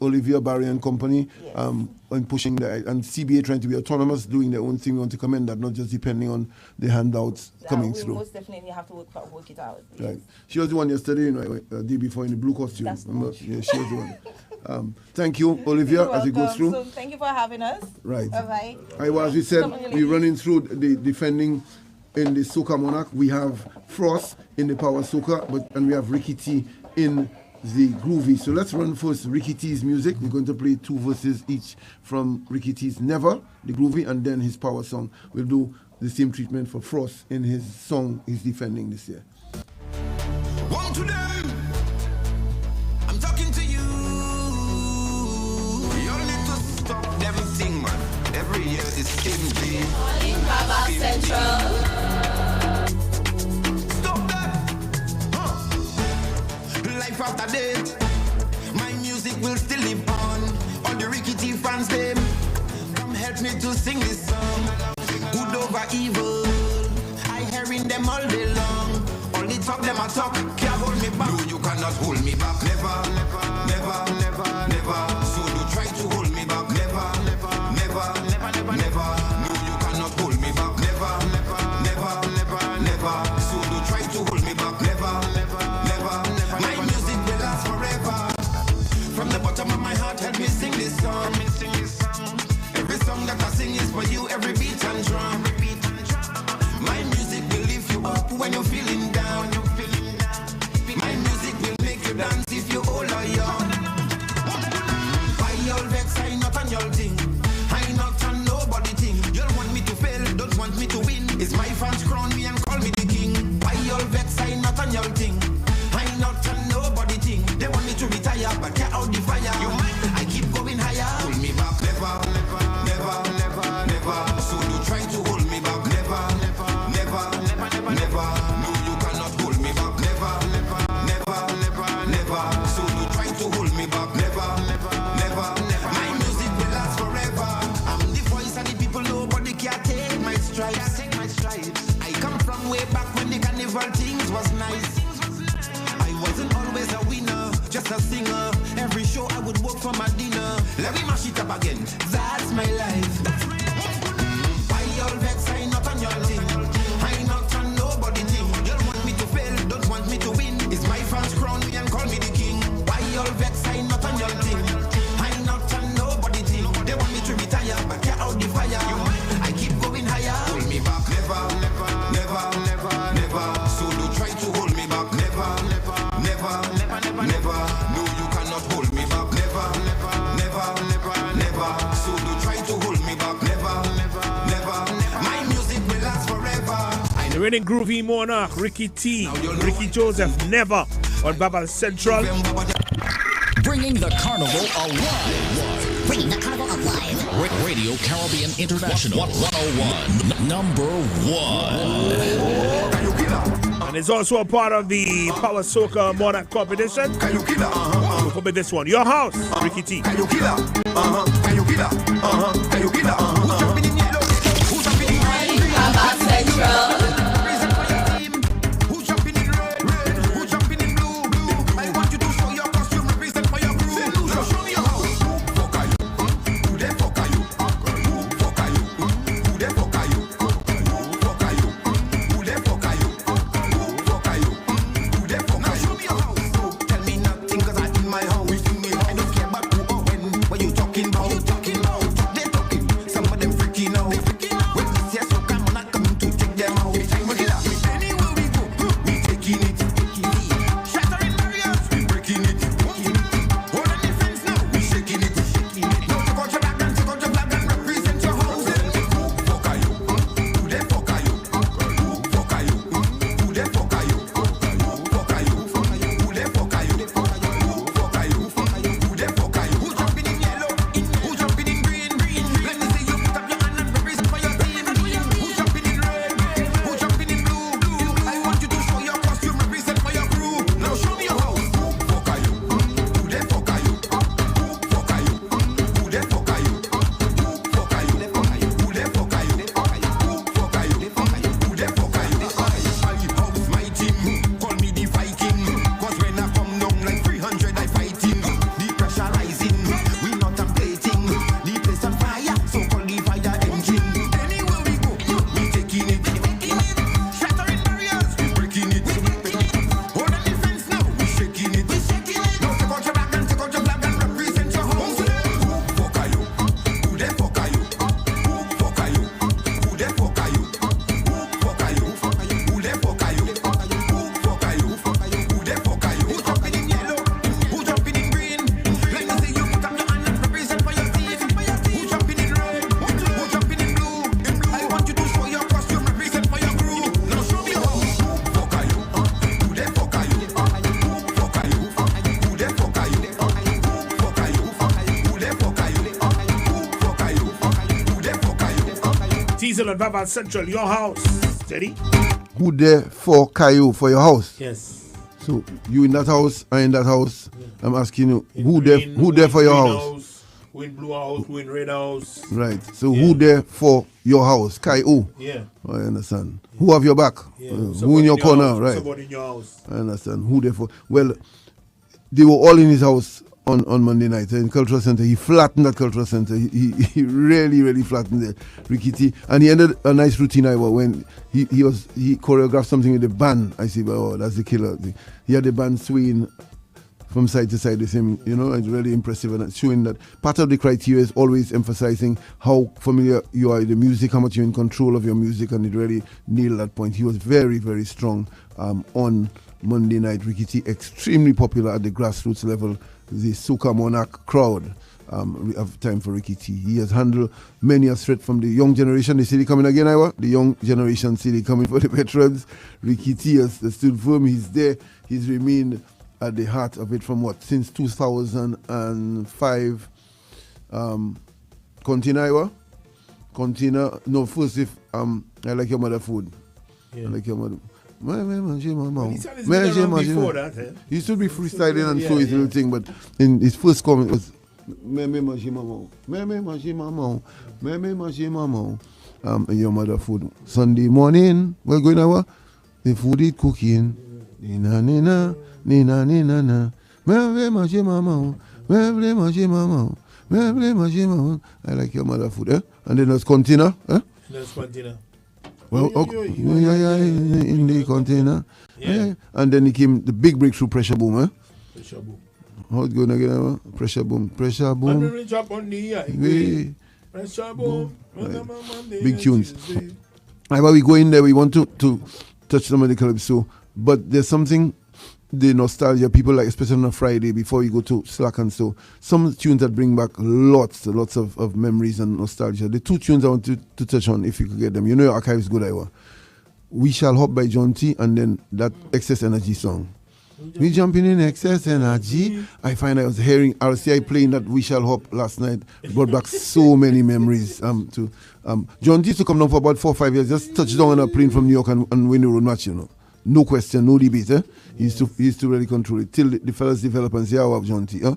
Olivia, Barry and company, on pushing and CBA trying to be autonomous, doing their own thing. We want to commend that, not just depending on the handouts coming through. We most definitely have to work it out. Yes. Right. She was the one yesterday, you know, the day before in the blue costume. Yeah, she was the one. Thank you, Olivia, as it goes through. So thank you for having us. Right. Bye-bye. As we said, we're running through the defending in the Soca Monarch. We have Frost in the Power Soca, and we have Ricky T in the Groovy. So let's run first Ricky T's music. We're going to play 2 verses each from Ricky T's Never, the Groovy, and then his Power song. We'll do the same treatment for Frost in his song he's defending this year. One to them. I'm talking to you. You all need to stop them thing, man. Every year is same thing. Vaval Central. Life after death, my music will still live on. All the Ricky T fans, them come help me to sing this song. Good over evil, I hearing them all day long. talk, can't hold me back. No, you cannot hold me back. Never, never, never, never, never. So you try to hold me back. Never, never, never, never, never, never. No, you cannot hold me back. Never, never, never, never, never. So you try to hold me back. Never, never, never, never. My music will last forever. From the bottom of my heart, help me sing this song. Every song that I sing is for you. Every beat and drum. My music will lift you up when you're feeling down. My music will make you dance if you all are young. Why y'all vex? I not on y'all thing. I not on nobody thing. Y'all want me to fail, don't want me to win. It's my fans crown me and call me the king. Why y'all vex? I not on y'all thing. I not on nobody thing. They want me to retire, but get out the fire. I keep going higher. Hold me back, never, never, never, never, never. So you try to hold me back, never, never, never, never, never, never. No, you cannot hold me back, never, never, never, never, never. So you try to hold me back, never, never, never, never. My music will last forever. I'm the voice of the people, nobody can take my stripes. I come from way back when the carnival things was nice. I wasn't always a winner, just a singer. Every show I would work for my dinner. Let me mash it up again. That's my life. Why y'all vex? I not on your thing. I not on nobody thing. You don't want me to fail, don't want me to win. It's my fans crown me and call me the king. Why y'all vex? I not on your thing. I not on nobody thing. They want me to retire, but get out the fire. I keep going higher. Hold me back, never, never, never, never, never. So you try to hold me back, never, never, never, never, never, never. No, you cannot hold me back, never, never, never, never, never. So you try to hold me back, never, never, never, never. My music will last forever. The reigning groovy monarch, Ricky T, Ricky Joseph, never on Vaval Central. Bringing the carnival alive. Bringing the carnival alive. Radio Caribbean International 101, number one. And it's also a part of the Power Soca Monarch competition. For me this one, Your House, Ricky T. Vaval Central. Diesel and Vaval Central, Your House. Teddy? Who there for Caillou for your house? Yes. So you in that house, I in that house. Yeah. I'm asking you, who there for your house? Who in Blue House, who in Red House. Right. So who there for your house? Kai who? Yeah. I understand. Who have your back? Yeah. Who in your corner? House, right. Somebody in your house. I understand. Who there for? Well, they were all in his house on Monday night in Cultural Center. He flattened that Cultural Center. He really flattened it. Ricky T. And he ended a nice routine Iwa when he choreographed something with the band. I see, oh, that's the killer. He had the band swaying from side to side with him, it's really impressive, and it's showing that part of the criteria is always emphasizing how familiar you are with the music, how much you're in control of your music, and it really nailed that point. He was very, very strong on Monday night. Ricky T, extremely popular at the grassroots level, the Soca Monarch crowd. We have time for Ricky T. He has handled many a threat from the young generation. They see they coming again, Iwa. The young generation see they coming for the veterans. Ricky T has stood firm. He's there. He's remained at the heart of it from since 2005. Container, Iwa? Container. No, first if I like your mother food. Yeah. I like your mother. Before that, He used to be freestyling and so his little thing, but in his first comment was your mother food. Sunday morning, we're going over. The food is cooking. Nina, nina, nina, nina, nina. I like your mother food, eh? And then there's container, eh? There's container. Well, okay. In the container. Yeah. And then he came the big breakthrough, Pressure Boom, eh? Pressure Boom. How it's going again? Pressure Boom. Pressure Boom. And the reach up on the highway. Pressure Boom. Right. Big tunes. While we go in there, we want to touch some of the calypso, but there's something, the nostalgia, people like, especially on a Friday before you go to Slack and so, some tunes that bring back lots of memories and nostalgia. The two tunes I want to touch on, if you could get them. You know your archive is good, Iwa. We Shall Hop by John T, and then that Excess Energy song. We jumping in excess energy. I find I was hearing RCI playing that We Shall Hop last night. Brought back so many memories. John T used to come down for about 4 or 5 years, just touch down on a plane from New York and win the road match, No question, no debate. Eh? He used to really control it. Till the fellas develop and say, how have John T? Huh?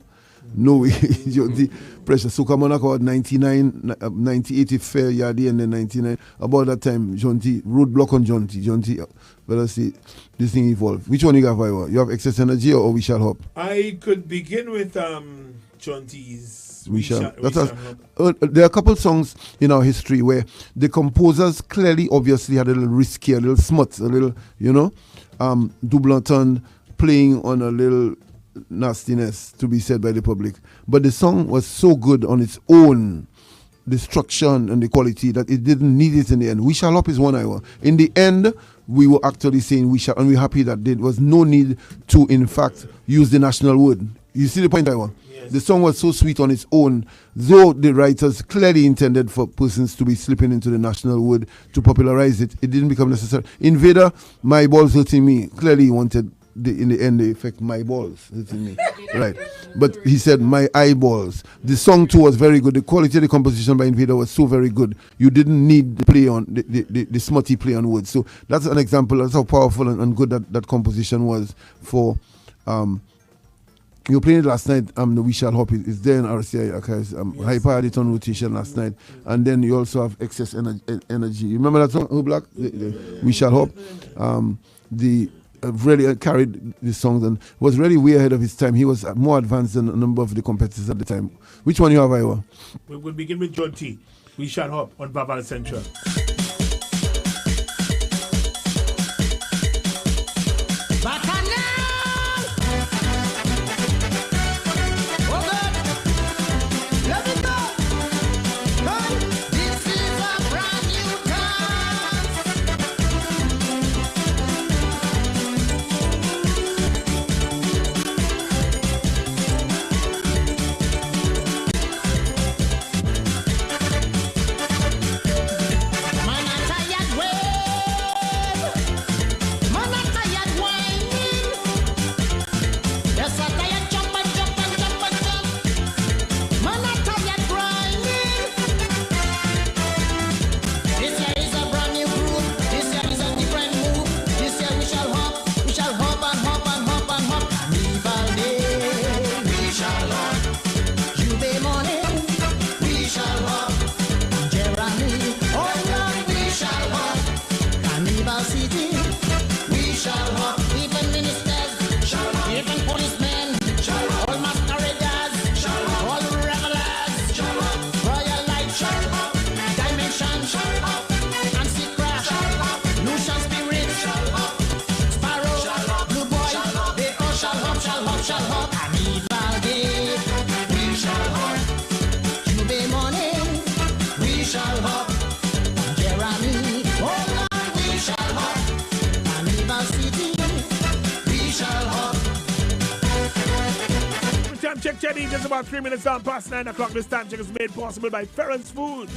No way. John T. Pressure. So come on, about 99, 98 if fair Yardi, and then 99. About that time, John T. Roadblock on John T. John T. Well, let's see. This thing evolved. Which one you got, Viva? You have Excess Energy or We Shall Hop? I could begin with John T's We Shall Hop. There are a couple songs in our history where the composers clearly, obviously had a little risky, a little smut, a little, double entendre, playing on a little nastiness, to be said by the public. But the song was so good on its own, the structure and the quality, that it didn't need it in the end. We Shall Hop is one hour. In the end, we were actually saying we shall, and we're happy that there was no need to, in fact, use the national word. You see the point, Iwa? Yes. The song was so sweet on its own, though the writers clearly intended for persons to be slipping into the national word to popularize it. It didn't become necessary. Invader, My Balls Hurting Me, clearly he wanted in the end the effect, my balls hurting me. Right. But he said my eyeballs. The song too was very good. The quality of the composition by Invader was so very good. You didn't need the play on the smutty play on words. So that's an example. That's how powerful and good that composition was for you were playing it last night. The We Shall Hop is there in RCI archives. Hyper had it on rotation last night, and then you also have Excess Energy. You remember that song, Black? The We Shall Hop. Really carried the songs and was really way ahead of his time. He was more advanced than a number of the competitors at the time. Which one you have, Iwa? We will begin with John T. We Shall Hop on Vaval Central. City, we shall hop. Even ministers shall hop. Even policemen shall hop. All masqueraders shall hop. All revelers shall hop. Royal light shall hop. Dimension shall hop. Fancy crash shall hop. Lucian spirit shall hop. Sparrow shall hop. Blue boy shall hop. They all shall hop, shall hop, shall hop. Carnival day, we shall hop. Tuesday morning, we shall hop. Jeremy, oh Lord, we shall hop. Carnival City, we shall hop. Time check, Teddy. Just about 3 minutes on past 9 o'clock. This time check is made possible by Ferrens Foods.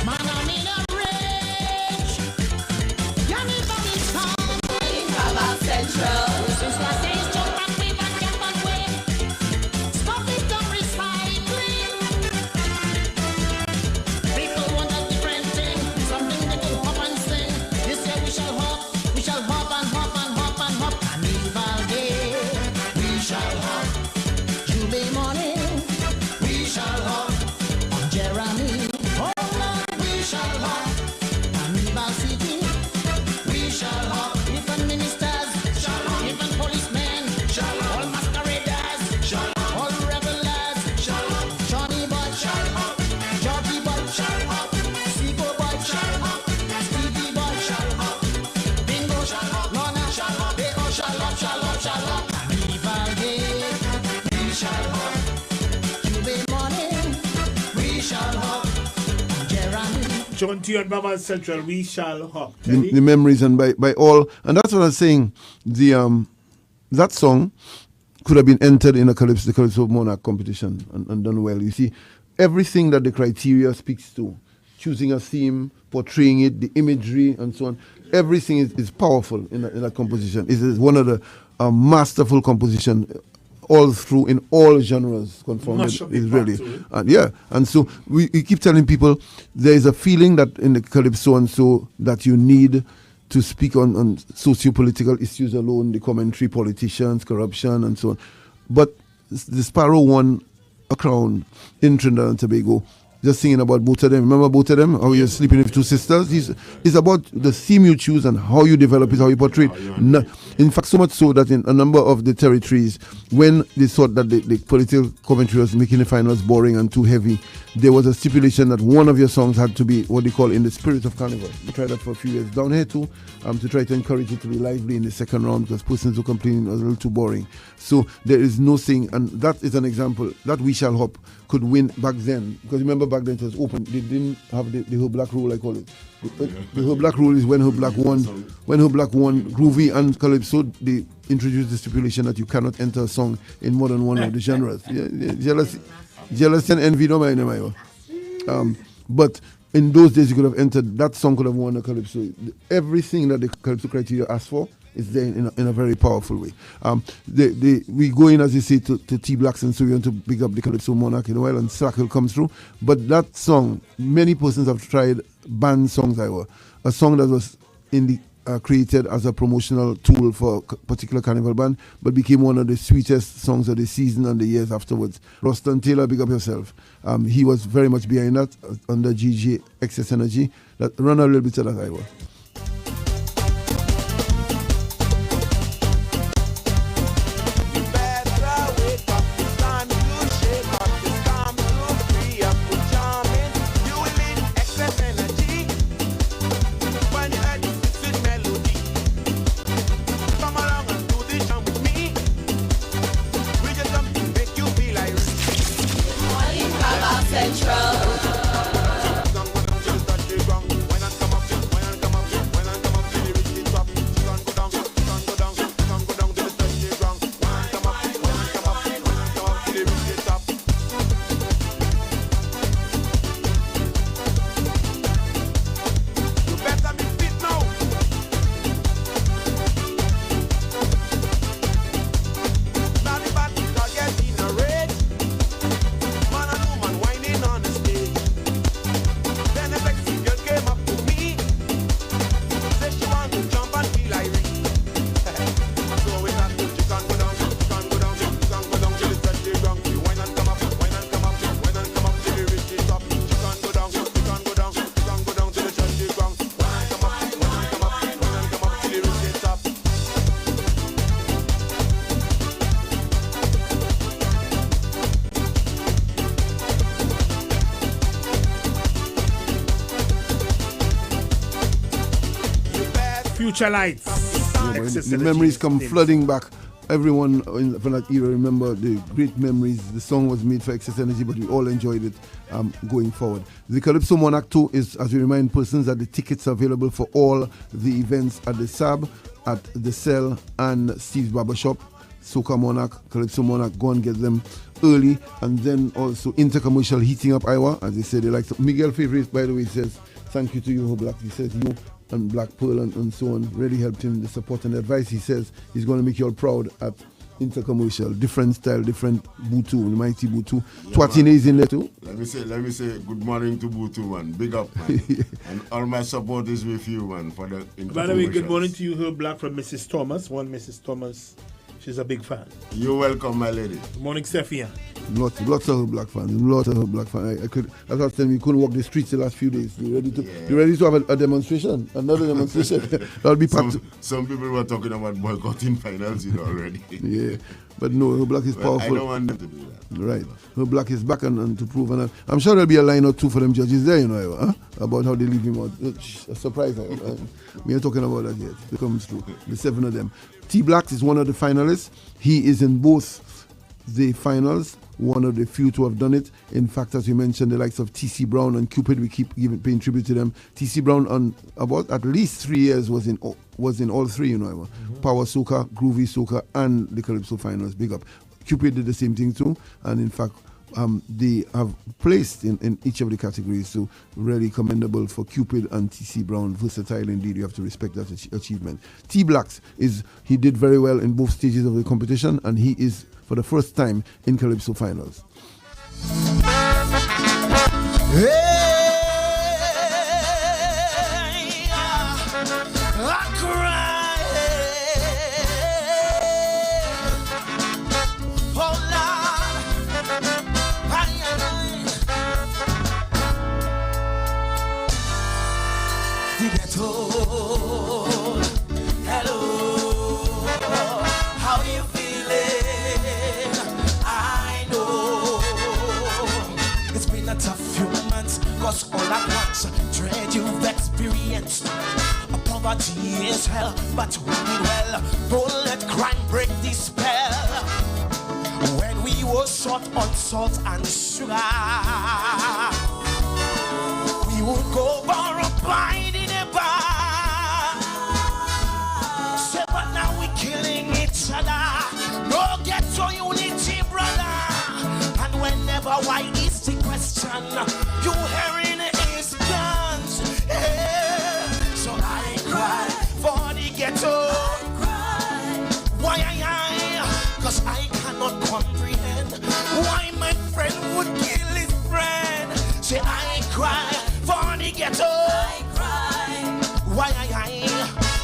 Man, I'm in a rage. Yummy, bummy, song. Vaval Central. Since last days, jump and wave and jump and wave. Stop it, don't recycling. People want a different thing, something they can hop and sing. This year we shall hop, we shall hop and hop and hop and hop. Carnival day, we shall hop. Tuesday morning, we shall hop. On Jeremy, oh Lord, we shall hop. Carnival City, we shall hop. Even ministers shall hop. Even policemen shall hop. All masqueraders shall hop. All revelers shall hop. Johnny Boy shall hop. Georgie Boy shall hop. Seago Boy shall hop. Stevie Boy shall hop. Bingo shall hop. Lorna shall hop. They all shall hop, shall hop, shall hop. Carnival day, we shall hop. Tuesday morning, we shall hop. Jeremy. John T and Vaval Central, we shall hop. The memories and by all, and that's what I'm saying. The that song could have been entered in the Calypso Monarch competition and done well. You see, everything that the criteria speaks to, choosing a theme, portraying it, the imagery, and so on, everything is powerful in a composition. It is one of the masterful composition all through in all genres. Conformed Much of is it really, back to it. and yeah, and so we keep telling people there is a feeling that in the Calypso and so that you need to speak on socio-political issues alone, the commentary, politicians, corruption, and so on. But the Sparrow won a crown in Trinidad and Tobago, just singing about both of them. Remember both of them? How you're sleeping with two sisters? It's about the theme you choose and how you develop it, how you portray it. In fact, so much so that in a number of the territories, when they thought that the political commentary was making the finals boring and too heavy, there was a stipulation that one of your songs had to be what they call in the spirit of carnival. We tried that for a few years down here too, to try to encourage it to be lively in the second round because persons were complaining it was a little too boring. So there is no saying, and that is an example that We Shall Hop could win back then, because remember back then it was open. They didn't have the whole black rule, I call it. The whole black rule is when her black won Groovy and Calypso, they introduced the stipulation that you cannot enter a song in more than one of the genres. Jealousy and envy don't mind them. But in those days you could have entered, that song could have won the Calypso. Everything that the Calypso criteria asked for is there in a very powerful way. We go in, as you say, to T Blacks, and so we want to big up the Calypso Monarch in a while, and Slackle comes through. But that song, many persons have tried band songs, a song that was created as a promotional tool for a particular carnival band, but became one of the sweetest songs of the season and the years afterwards. Roston Taylor, big up yourself. He was very much behind that under GG Excess Energy. Run a little bit of that, Iwa. Central. Future Lights. The memories come flooding back. Everyone from that era remember the great memories. The song was made for Excess Energy, but we all enjoyed it going forward. The Calypso Monarch 2 is, as we remind persons, that the tickets are available for all the events at the SAB, at the Cell, and Steve's Barbershop. Soca Monarch, Calypso Monarch, go and get them early. And then also Intercommercial Heating Up Iowa, as they say, they like to. Miguel Favorites, by the way, says, thank you to you, Black. He says, you and Black Pearl and so on really helped him, the support and advice. He says he's going to make you all proud at Intercommercial. Different style, different Butu, the mighty Butu. Twatine is in there too. Let me say good morning to Butu, man. Big up, man. And all my support is with you, man, for the Intercommercial. By the way, good morning to you, Herb Black from Mrs. Thomas. One Mrs. Thomas. She's a big fan. You're welcome, my lady. Good morning, Stephia. Lots of her Black fans. Lots of her Black fans. I was telling you couldn't walk the streets the last few days. You ready to have a demonstration? Another demonstration? That'll be packed. Some people were talking about boycotting finals already. Yeah. But no, her Black is powerful. I don't want them to do that. Right. Her Black is back and to prove. And I'm sure there'll be a line or two for them judges there, you know, about how they leave him out. A surprise. We ain't talking about that yet. It comes through. The 7 of them. T Black is one of the finalists. He is in both the finals, one of the few to have done it. In fact, as we mentioned, the likes of T.C. Brown and Cupid, we keep paying tribute to them. T.C. Brown, on about at least 3 years, was in all three, you know. Mm-hmm. Power Soca, Groovy Soca, and the Calypso finals. Big up. Cupid did the same thing too, and in fact, they have placed in each of the categories, so really commendable for Cupid and T.C. Brown. Versatile indeed, you have to respect that achievement. T Blacks he did very well in both stages of the competition, and he is for the first time in Calypso finals. Cause all at once, dread you've experienced. Poverty is hell, but we mean well. Don't let crime break this spell. When we were short on salt and sugar, we would go for a bite in a bar. Say, but now we're killing each other. No ghetto unity, brother. And whenever why is the question, you hearing his guns, yeah. So I cry for the ghetto. Why cause I cannot comprehend why my friend would kill his friend. Say I cry for the ghetto. Why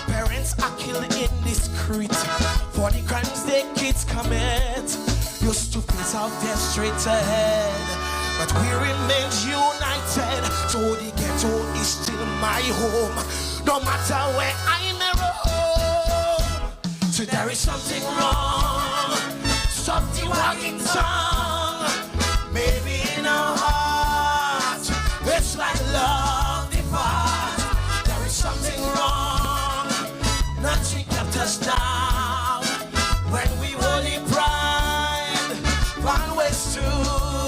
parents are killed indiscreet for the crimes their kids commit. Used to face out there straight ahead, but we remain united. So the ghetto is still my home, no matter where I may roam. So there is something wrong, something wagging tongue, maybe in our heart. It's like love depart. There is something wrong, nothing kept us down when we were deprived. One ways to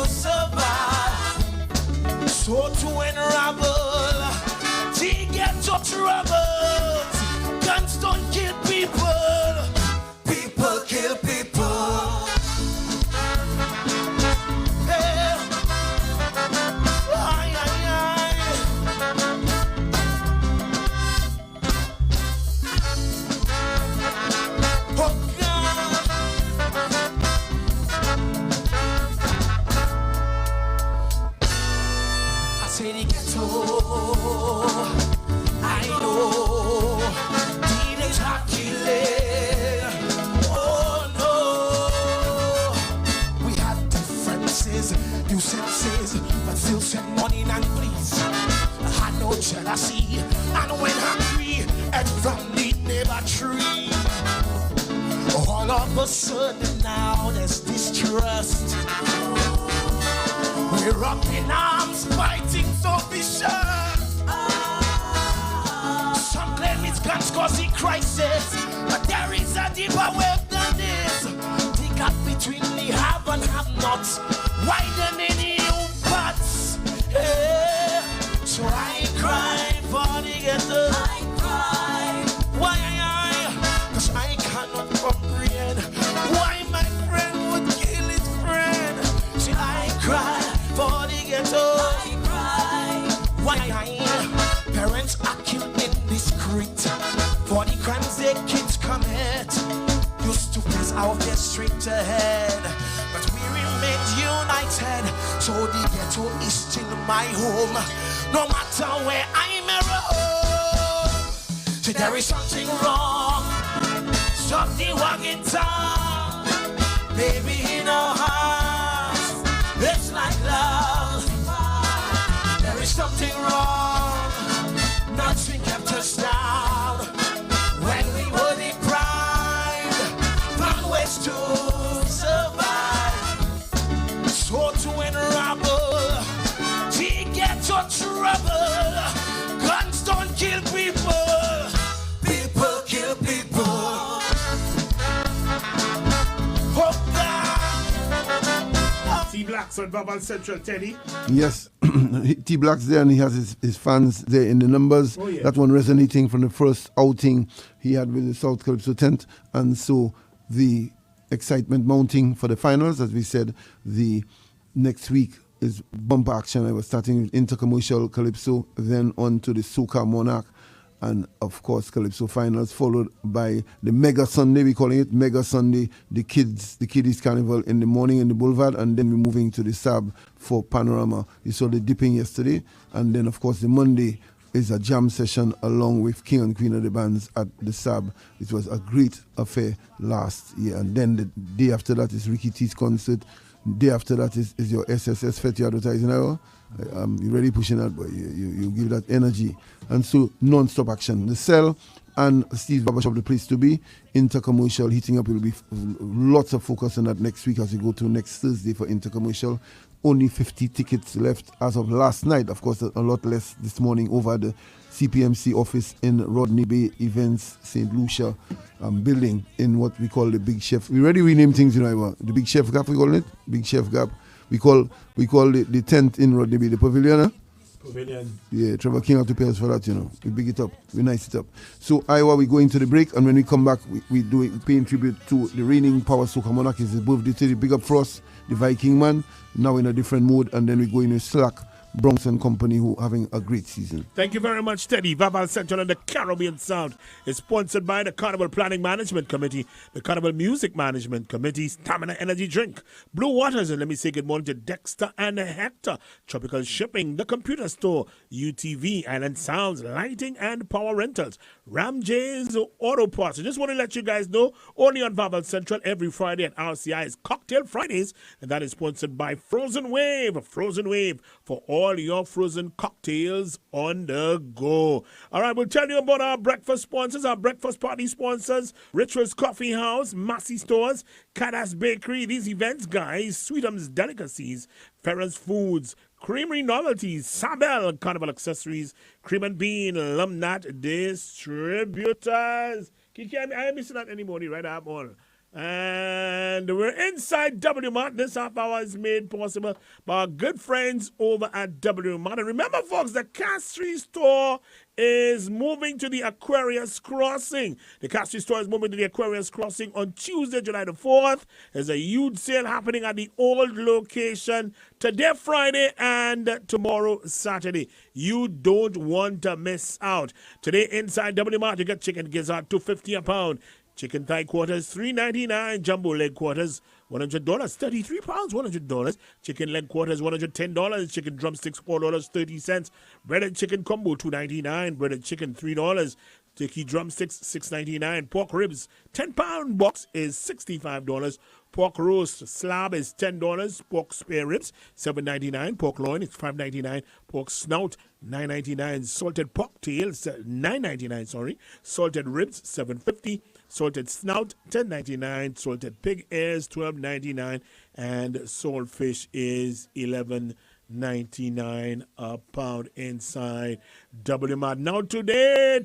survive, so to unravel the ghetto troubles. Guns don't kill people, people kill people. Hey. Aye, aye, aye. Oh God. I say the ghetto, I know, did attack killing. Oh no, we had differences, you senses, but still sent money and please. I had no jealousy, and when hungry, ate from the neighbor tree. All of a sudden now there's distrust. We're up in arms, fighting so vicious. Some claim it's guns causing crisis, but there is a deeper web than this. The gap between the have and have-nots widening new paths. Yeah. So I cry for the ghetto. I cry. Why I? Cause I cannot comprehend why my friend would kill his friend. See, I cry for the ghetto. I cry. Why I? Parents are killed indiscreet for the crimes their kids commit. Used to face out their straight ahead, but we remained united. So the ghetto is still my home, no matter where I may roam. So there is something wrong. Stop the wagging tongue, baby, in our hearts. It's like love. There is something wrong. Nothing kept us down when we were deprived. Found ways to survive. So to unravel, to get to trouble. Guns don't kill people. People kill people. Oh God. T Blacks on Vaval Central, Teddy. Yes, T Black's there and he has his fans there in the numbers. Oh, yeah. That one resonating from the first outing he had with the South Calypso tent. And so the excitement mounting for the finals. As we said, the next week is bumper action. I was starting with Intercommercial Calypso, then on to the Soca Monarch, and of course Calypso finals, followed by the Mega Sunday, we calling it Mega Sunday, the Kiddies Carnival in the morning in the Boulevard, and then we're moving to the SAB for Panorama. You saw the dipping yesterday, and then of course the Monday is a jam session along with King and Queen of the Bands at the SAB. It was a great affair last year, and then the day after that is Ricky T's concert. Day after that is your SSS Fete advertising hour. You're really pushing that, but you give that energy. And so non-stop action. The Cell and Steve's Barbershop, the place to be. Intercommercial heating up will be lots of focus on that next week as we go to next Thursday for Intercommercial. Only 50 tickets left as of last night. Of course, a lot less this morning over the CPMC office in Rodney Bay Events, St. Lucia building in what we call the Big Chef. We already renamed things, Iwa. The Big Chef Gap, we call it. Big Chef Gap. We call the tent in Rodney Bay the Pavilion. Huh? Pavilion. Yeah, Trevor King have to pay us for that, We big it up. We nice it up. So, Iowa, we go into the break, and when we come back, we paying tribute to the reigning Power Soca Monarch. It's his birthday today. Big up Frost, the Viking man, now in a different mode, and then we go in a Slack, Bronx and Company, who having a great season. Thank you very much, Teddy. Vaval Central and the Caribbean Sound is sponsored by the Carnival Planning Management Committee, the Carnival Music Management Committee, Stamina Energy Drink, Blue Waters, and let me say good morning to Dexter and Hector, Tropical Shipping, the Computer Store, UTV, Island Sounds, Lighting and Power Rentals, Ram J's Auto Parts. I just want to let you guys know, only on Vaval Central every Friday at RCI is Cocktail Fridays, and that is sponsored by Frozen Wave for all your frozen cocktails on the go. All right, we'll tell you about our breakfast sponsors, our breakfast party sponsors, Rituals Coffee House, Massey Stores, Cadas Bakery, these events guys, Sweetums Delicacies, Ferrens Foods, Creamery Novelties, Sabel Carnival Accessories, Cream and Bean, Lumnat Distributors. Kiki, I ain't missing that anymore, right? I'm all. And we're inside W Mart. This half hour is made possible by our good friends over at W Mart. And remember, folks, the Castries store is moving to the Aquarius Crossing. The Castries store is moving to the Aquarius Crossing on Tuesday, July the 4th. There's a huge sale happening at the old location today, Friday, and tomorrow, Saturday. You don't want to miss out. Today, inside W Mart, you get chicken gizzard, $2.50 a pound. Chicken thigh quarters, $3.99. Jumbo leg quarters, $100. 33 pounds, $100. Chicken leg quarters, $110. Chicken drumsticks, $4.30. Breaded chicken combo, $2.99. Breaded chicken, $3. Turkey drumsticks, $6.99. Pork ribs, 10-pound box is $65. Pork roast slab is $10. Pork spare ribs, $7.99. Pork loin is $5.99. Pork snout, $9.99. Salted pork tails, $9.99. Sorry. Salted ribs, $7.50. Salted snout, $10.99. Salted pig ears, $12.99. And salt fish is $11. $4.99 a pound inside WMart. Now today,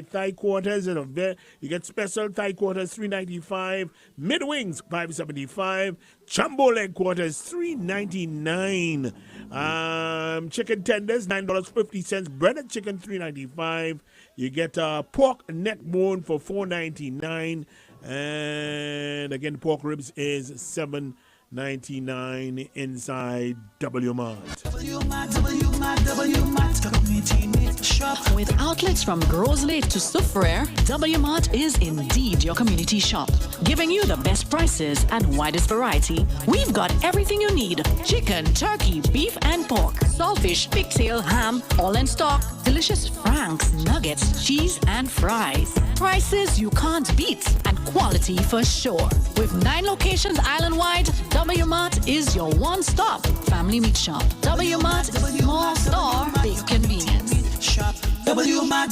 thigh quarters, you get special thigh quarters $3.95, mid wings $5.75, jumbo leg quarters $3.99, chicken tenders $9.50, breaded chicken $3.95. You get pork neck bone for $4.99, and again pork ribs is $7.99 inside WMart. With outlets from Gros Lake to Soufriere, WMart is indeed your community shop. Giving you the best prices and widest variety, we've got everything you need. Chicken, turkey, beef and pork, saltfish, pigtail, ham, all in stock. Delicious franks, nuggets, cheese and fries. Prices you can't beat and quality for sure. With 9 locations island-wide, WMart is your one-stop family meat shop. WMart, small store, big convenience. Shop. WMart.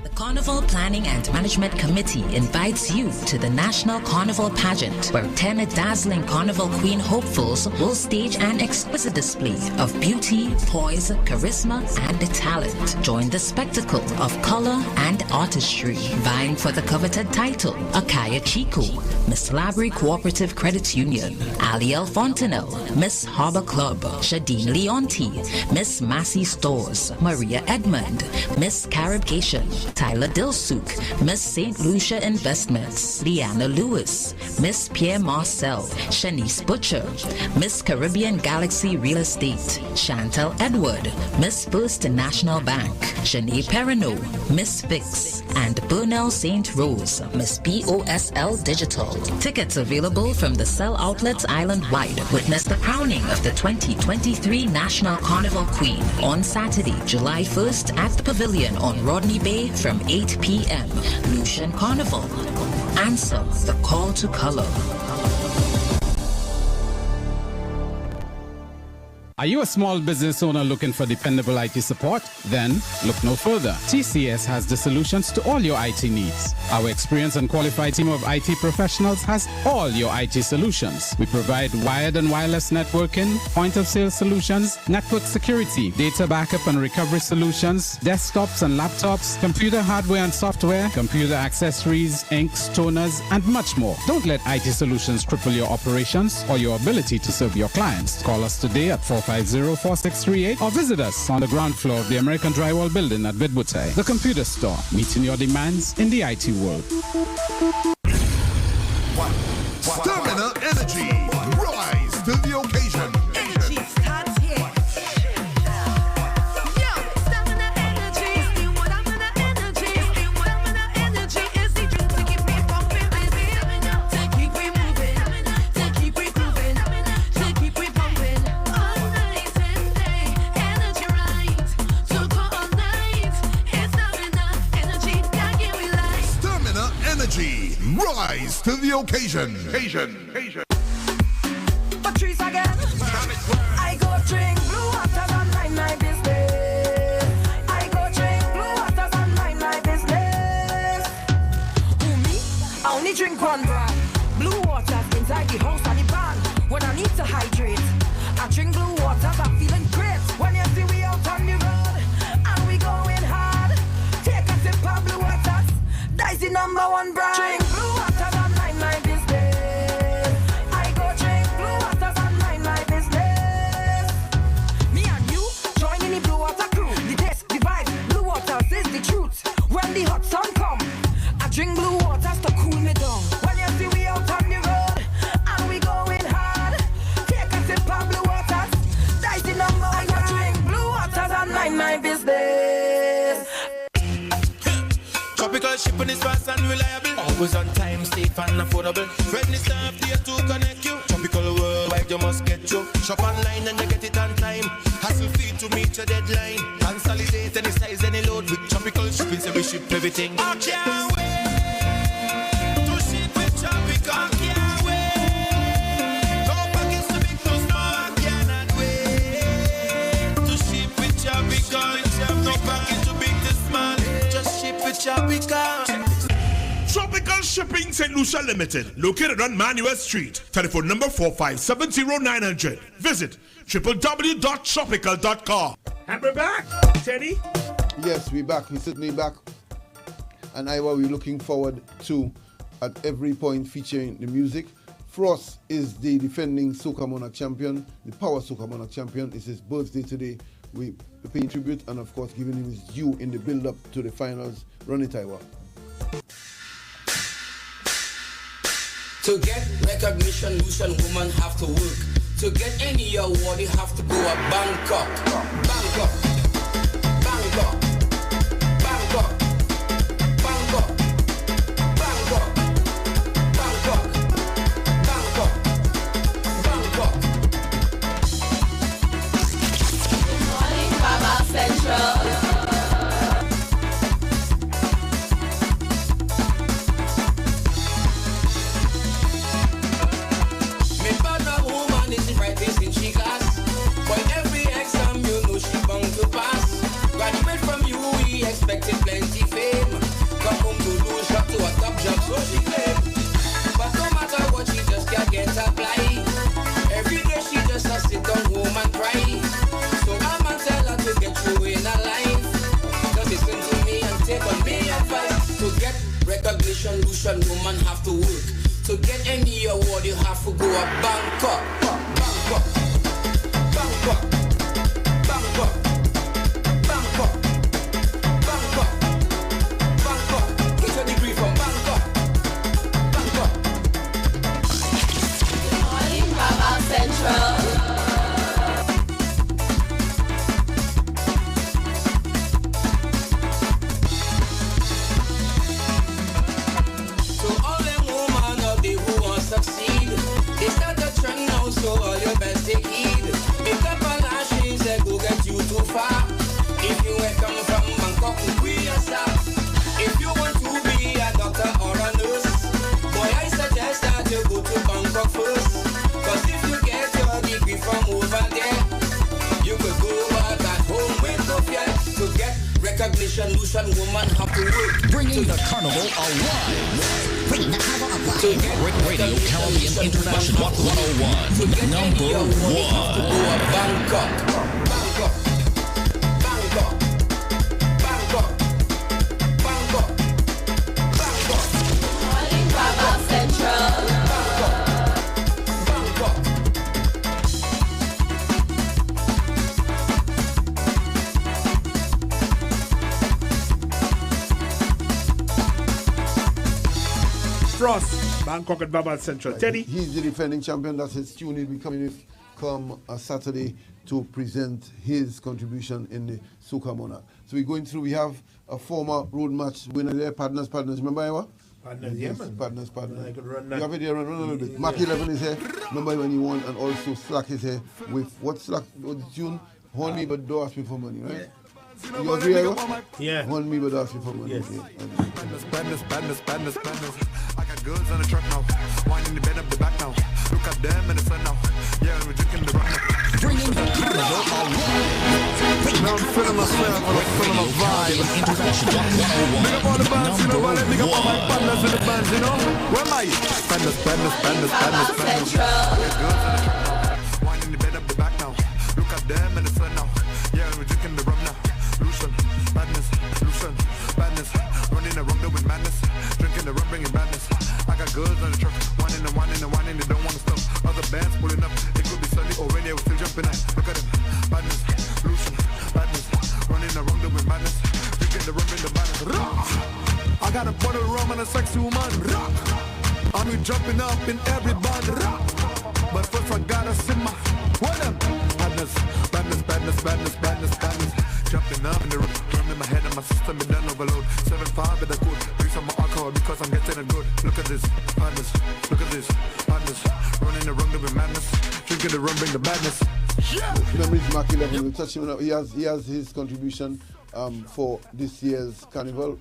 The Carnival Planning and Management Committee invites you to the National Carnival Pageant, where 10 dazzling Carnival Queen hopefuls will stage an exquisite display of beauty, poise, charisma, and talent. Join the spectacle of color and artistry, vying for the coveted title: Akaya Chico, Miss Labrie Cooperative Credit Union; Aliel Fontenelle, Miss Harbor Club; Shadine Leonti, Miss Massey Stores; Maria Edmond, Miss Caribcation; Tyler Dilsuk, Miss St. Lucia Investments; Leanna Lewis, Miss Pierre Marcel; Shanice Butcher, Miss Caribbean Galaxy Real Estate; Chantel Edward, Miss First National Bank; Shanae Perrineau, Miss Fix; and Burnell St. Rose, Miss POSL Digital. Tickets available from the Cell Outlets island-wide. Witness the crowning of the 2023 National Carnival Queen on Saturday, July 1st at the Pavilion on Rodney Bay from 8 p.m. Lucian Carnival. Answer the call to color. Are you a small business owner looking for dependable IT support? Then look no further. TCS has the solutions to all your IT needs. Our experienced and qualified team of IT professionals has all your IT solutions. We provide wired and wireless networking, point of sale solutions, network security, data backup and recovery solutions, desktops and laptops, computer hardware and software, computer accessories, inks, toners, and much more. Don't let IT solutions cripple your operations or your ability to serve your clients. Call us today at 450-4638 or visit us on the ground floor of the American Drywall Building at Vidbutai. The Computer Store, meeting your demands in the IT world. Stamina Energy. Rise to the occasion. Energy starts here. Yo, stamina energy. Still what I'm gonna energy. Still what I'm gonna energy. Is the drink to keep me pumping, baby. To keep me moving. To keep me grooving. To keep me pumping. All night and day. Energy right. So go all night. It's stamina energy. That give me life. Stamina Energy. Rise to the occasion. Patrice again. I go drink blue waters and mind my business. I go drink blue waters and mind my business. Who me? I only drink one brand. Blue waters inside the house and the barn. When I need to hydrate, I drink blue waters. I'm feeling great. When you see we out on the road and we going hard, take a sip of blue waters. That's the #1 brand. Drink blue waters and mind my business. I go drink blue waters and mind my business. Me and you join in the blue water crew. The taste, the vibe, blue waters is the truth. When the hot sun come, I drink blue waters to cool me down. When you see we out on the road and we going hard, take a sip of blue waters. That's the #1. I go drink blue waters and mind my business. Tropical shipping is fast and reliable. Always on time, safe and affordable. Friendly staff here to connect you. Tropical worldwide, you must get you. Shop online and you get it on time. Hassle free to meet your deadline. Consolidate any size, any load with tropical shipping. So we ship everything. I can't wait to ship with tropical. I can't wait. No packets too big, no small. I cannot wait to ship with tropical. No packets too big, too small. Just ship with tropical. Tropical Shipping St. Lucia Limited, located on Manuel Street. Telephone number 4570900. Visit www.tropical.com. And we're back, Teddy. Yes, we're back. We're certainly back. And Iwa, we're looking forward to, at every point, featuring the music. Frost is the defending Soca Monarch champion, the Power Soca Monarch champion. It's his birthday today. We pay tribute and, of course, giving him his due in the build-up to the finals. Run it, Iwa. To get recognition, Lucian women have to work. To get any award, you have to go to Bangkok. Bangkok. Bangkok. Bangkok. Bangkok. Bangkok. Bangkok. Bangkok. Bangkok. Good morning, Vaval Central. Expected plenty fame. Come home to lose shop to a top job, so she claim. But no matter what, she just can't get apply. Every day she just has to sit down home and cry. So I'ma tell her to get through in her life. Just listen to me and take on me advice. To get recognition, Lucian woman have to work. To get any award, you have to go to Bangkok. Bangkok. Bangkok. Bangkok. Central. So all them women out there who want to succeed, they start a trend now, so all your best take heed. Make up a lashes that go get you too far. If you ain't come from Bangkok, we are stop. If you want to be a doctor or a nurse, boy, I suggest that you go to Bangkok first. Cause if you get your degree from over there, you could go back at home with no fear. To get recognition, Lucian woman have to work. Bringing the carnival alive. Bringing the carnival alive. To get Radio Caribbean International 101. To get number any award, you have to go one. to Bangkok. Bangkok. Bangkok. Bangkok. Bangkok. Bangkok. Morning, Vaval Central. Frost, Bangkok and Vaval Central. Teddy? He's the defending champion. That's his tune. He'll be coming with come Saturday to present his contribution in the Soca Monarch. So we're going through. We have a former road match winner there. Partners. Remember, Iwa? Partners, yeah, man. Partners. I could run You that. have it there, run a little bit. Mark 11 is here. Remember when he won, and also Slack is here with what Slack? What the tune? Hold me, but don't ask me for money, right? Yeah. You agree, Iwa? Yeah. Hold me, but don't ask me for money. Yes. Badness. I got goods on the truck now. Wine in the bed up the back now. Look at them in the sun now. Yeah, we're drinking the rum now. Bringing the carnival alive. Now I'm feeling myself, I'm feeling my vibe. International 101. Big up all the bands, you know what? Big up all my Number partners in the bands, you know? Where am I? Badness. Vaval Central. Wine in the bed up the back now. Look at them in the sun now. Yeah, we're drinking the rum now. Lucian, badness. Running around with madness. Drinking the rum, bringing badness. I got goods on the truck. One in the they don't want to stop. Other bands pulling up. It could be sunny or rainy, we're still jumping out. Look at them, badness. Lucian, badness. Running around with madness. Drinking the rum, bringing the badness. I got a bottle of rum and a sexy woman. And we jumping up in every band. But first I gotta sing my what up? Badness. Jumping up in the room, drum in my head and my system is done overload. 7-5 at the code, bring some more alcohol because I'm getting it good. Look at this, badness. Running around doing madness, drinking the rum, bring the badness. Yeah. Remember, it's Mark 11. We'll touch him up. He has his contribution for this year's carnival.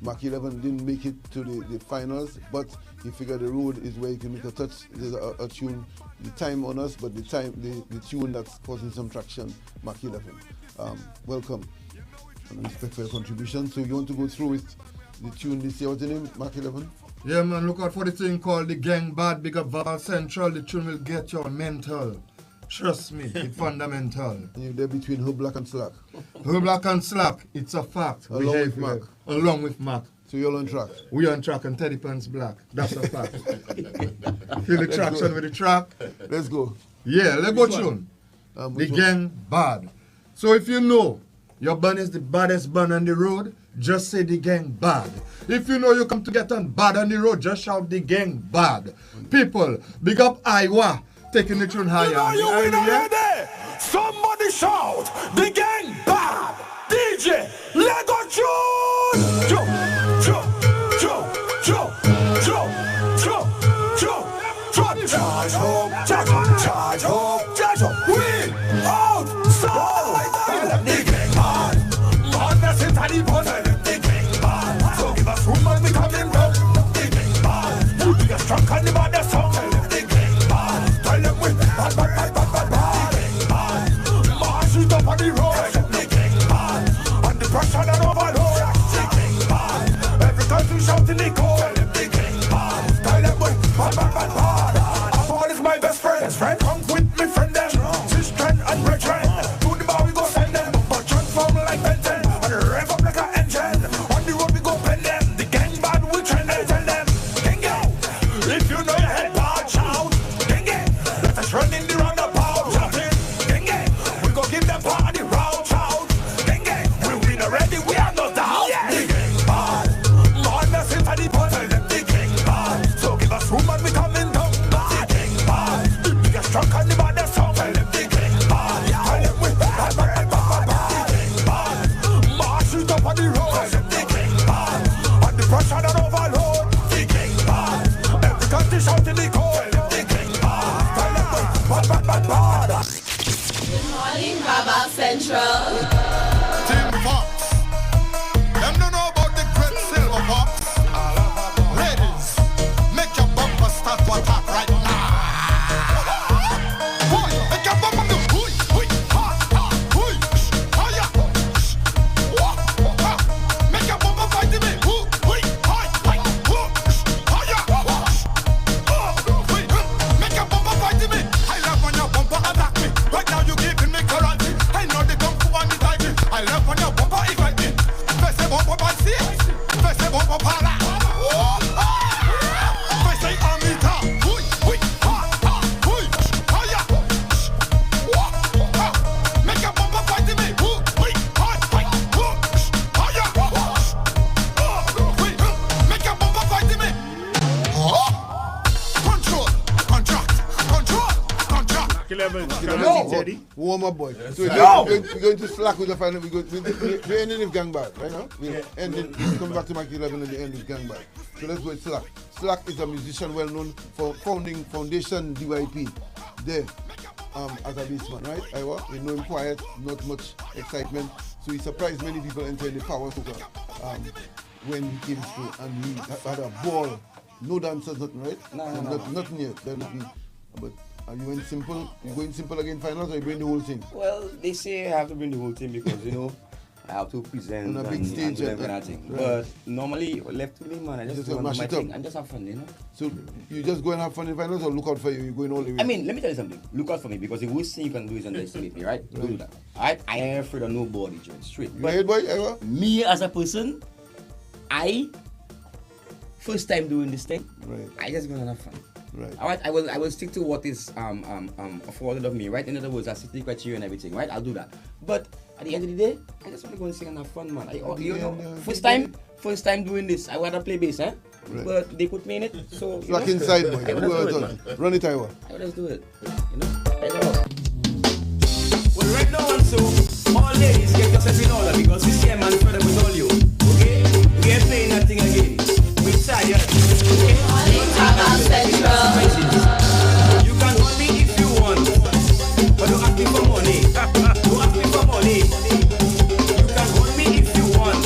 Mark 11 didn't make it to the finals, but he figured the road is where he can make a touch. There's a tune, the time on us, but the tune that's causing some traction. Mark 11. Welcome and respect for your contribution. So you want to go through with the tune this year. What's the name? Mark 11? Yeah, man, look out for the thing called The Gang Bad. Big up Vaval Central. The tune will get your mental. Trust me, it's fundamental. And you're there between Her Black and Slack. Her Black and Slack, it's a fact. Along with Mac. Along with Mac. So you're on track? We on track and Teddy Pants Black. That's a fact. Feel the traction with the track. Let's go. Yeah, let's go tune. The Gang Bad. So if you know your band is the baddest band on the road, just say The Gang Bad. If you know you come to get on bad on the road, just shout The Gang Bad. People, big up Iwa, taking the tune higher. You know you win already. Somebody shout, The Gang Bad. DJ, let go tune. Charge home, charge home. We outside. The Gang Bad. On the center, the bottom. The Gang Bad. So give us room and we coming round. The Gang Bad. We are strong and the baddest song. The Gang Bad. Tell them we bad. The Gang Bad. March it up on the road. The Gang Bad. And the pressure that overload. The Gang Bad. Every country shouting the call. The Gang Bad. Tell them we bad. Paul is my best friend. Come with me friend them. Sister and brethren. To the bar we go send them. But transform like Benton. And rev up like an engine. On the road we go bend them. The Gang Bad we trend them. Tell them. Gang. If you know your head bad, shout. Gang. Let us run in the roundabout. Shouting. Gang. We go give them party round. Shout. Gang. We win already. We are not down. The Gang Bad. On the center the point. Tell them the Gang Bad. So give us room and we coming down. The Gang Bad. We get strong and the baddest song. Tell them the Gang Bad. Tell them we bad. The Gang Bad. March it up on the road. Tell them the Gang Bad. And the pressure that overload. The Gang Bad. Every country shouting the call. Tell them the Gang Bad. Tell them we bad. Good morning, Vaval Central. Team Fox. Them don't know about the great silver fox. Ladies, make your bumper start to attack right now. Boy, make your bumper do hui, hui, fire. Make your bumper fight me. Hui, fire. Make your bumper fight me. I love when your bumper attack me. Right now you giving me karate. I know they come for me tight. I love when your bumper invite me. Fais bumper passer, fais bumper par là. Fais amita. Hui, fire. Make your bumper fight me. Hui, fire. Make your bumper fight me. Contract. 11. Teddy. Warm up, boy. So we're going to Slack with the final. We're ending with Gang Bad right now. We're ending. We come back to Mark 11 and the end with Gang Bad. So let's go with Slack. Slack is a musician well known for founding Foundation DYP. There, as a bassman, right? Iwa, we know him quiet, not much excitement. So he surprised many people entering the power hooker when he came through, and he had a ball. No dancers, nothing, right? No. Nothing yet. But are you going simple? You going simple again finals, or you bring the whole thing? Well, they say I have to bring the whole thing because I have to present on a big stage and do that kind of thing. Right. But normally, left to me, man, I just go and do mash my it up. thing and just have fun, So you just go and have fun in finals, or look out for you? You're going all the way. I mean, let me tell you something. Look out for me because the worst thing you can do is underestimate me, right? Don't do that. Alright? I ain't afraid of nobody, Joe. Straight. You head boy, Iwa? Me as a person, first time doing this thing, I just gonna have fun. Right. All right. I will stick to what is afforded of me. Right. In other words, I stick to the criteria and everything. Right. I'll do that. But at the end of the day, I just want to go and sing and have fun, man. First time doing this. I want to play bass, eh? Right. But they put me in it, so Slack inside, boy. Run it, Iwa. I would just do it. Well, right now, so all ladies get yourself in order because we see a man further with all you. Okay? We ain't playing nothing again. We tired. Okay? Vaval Central. You can hold me if you want, but don't ask me for money. Don't ask me for money. You can hold me if you want,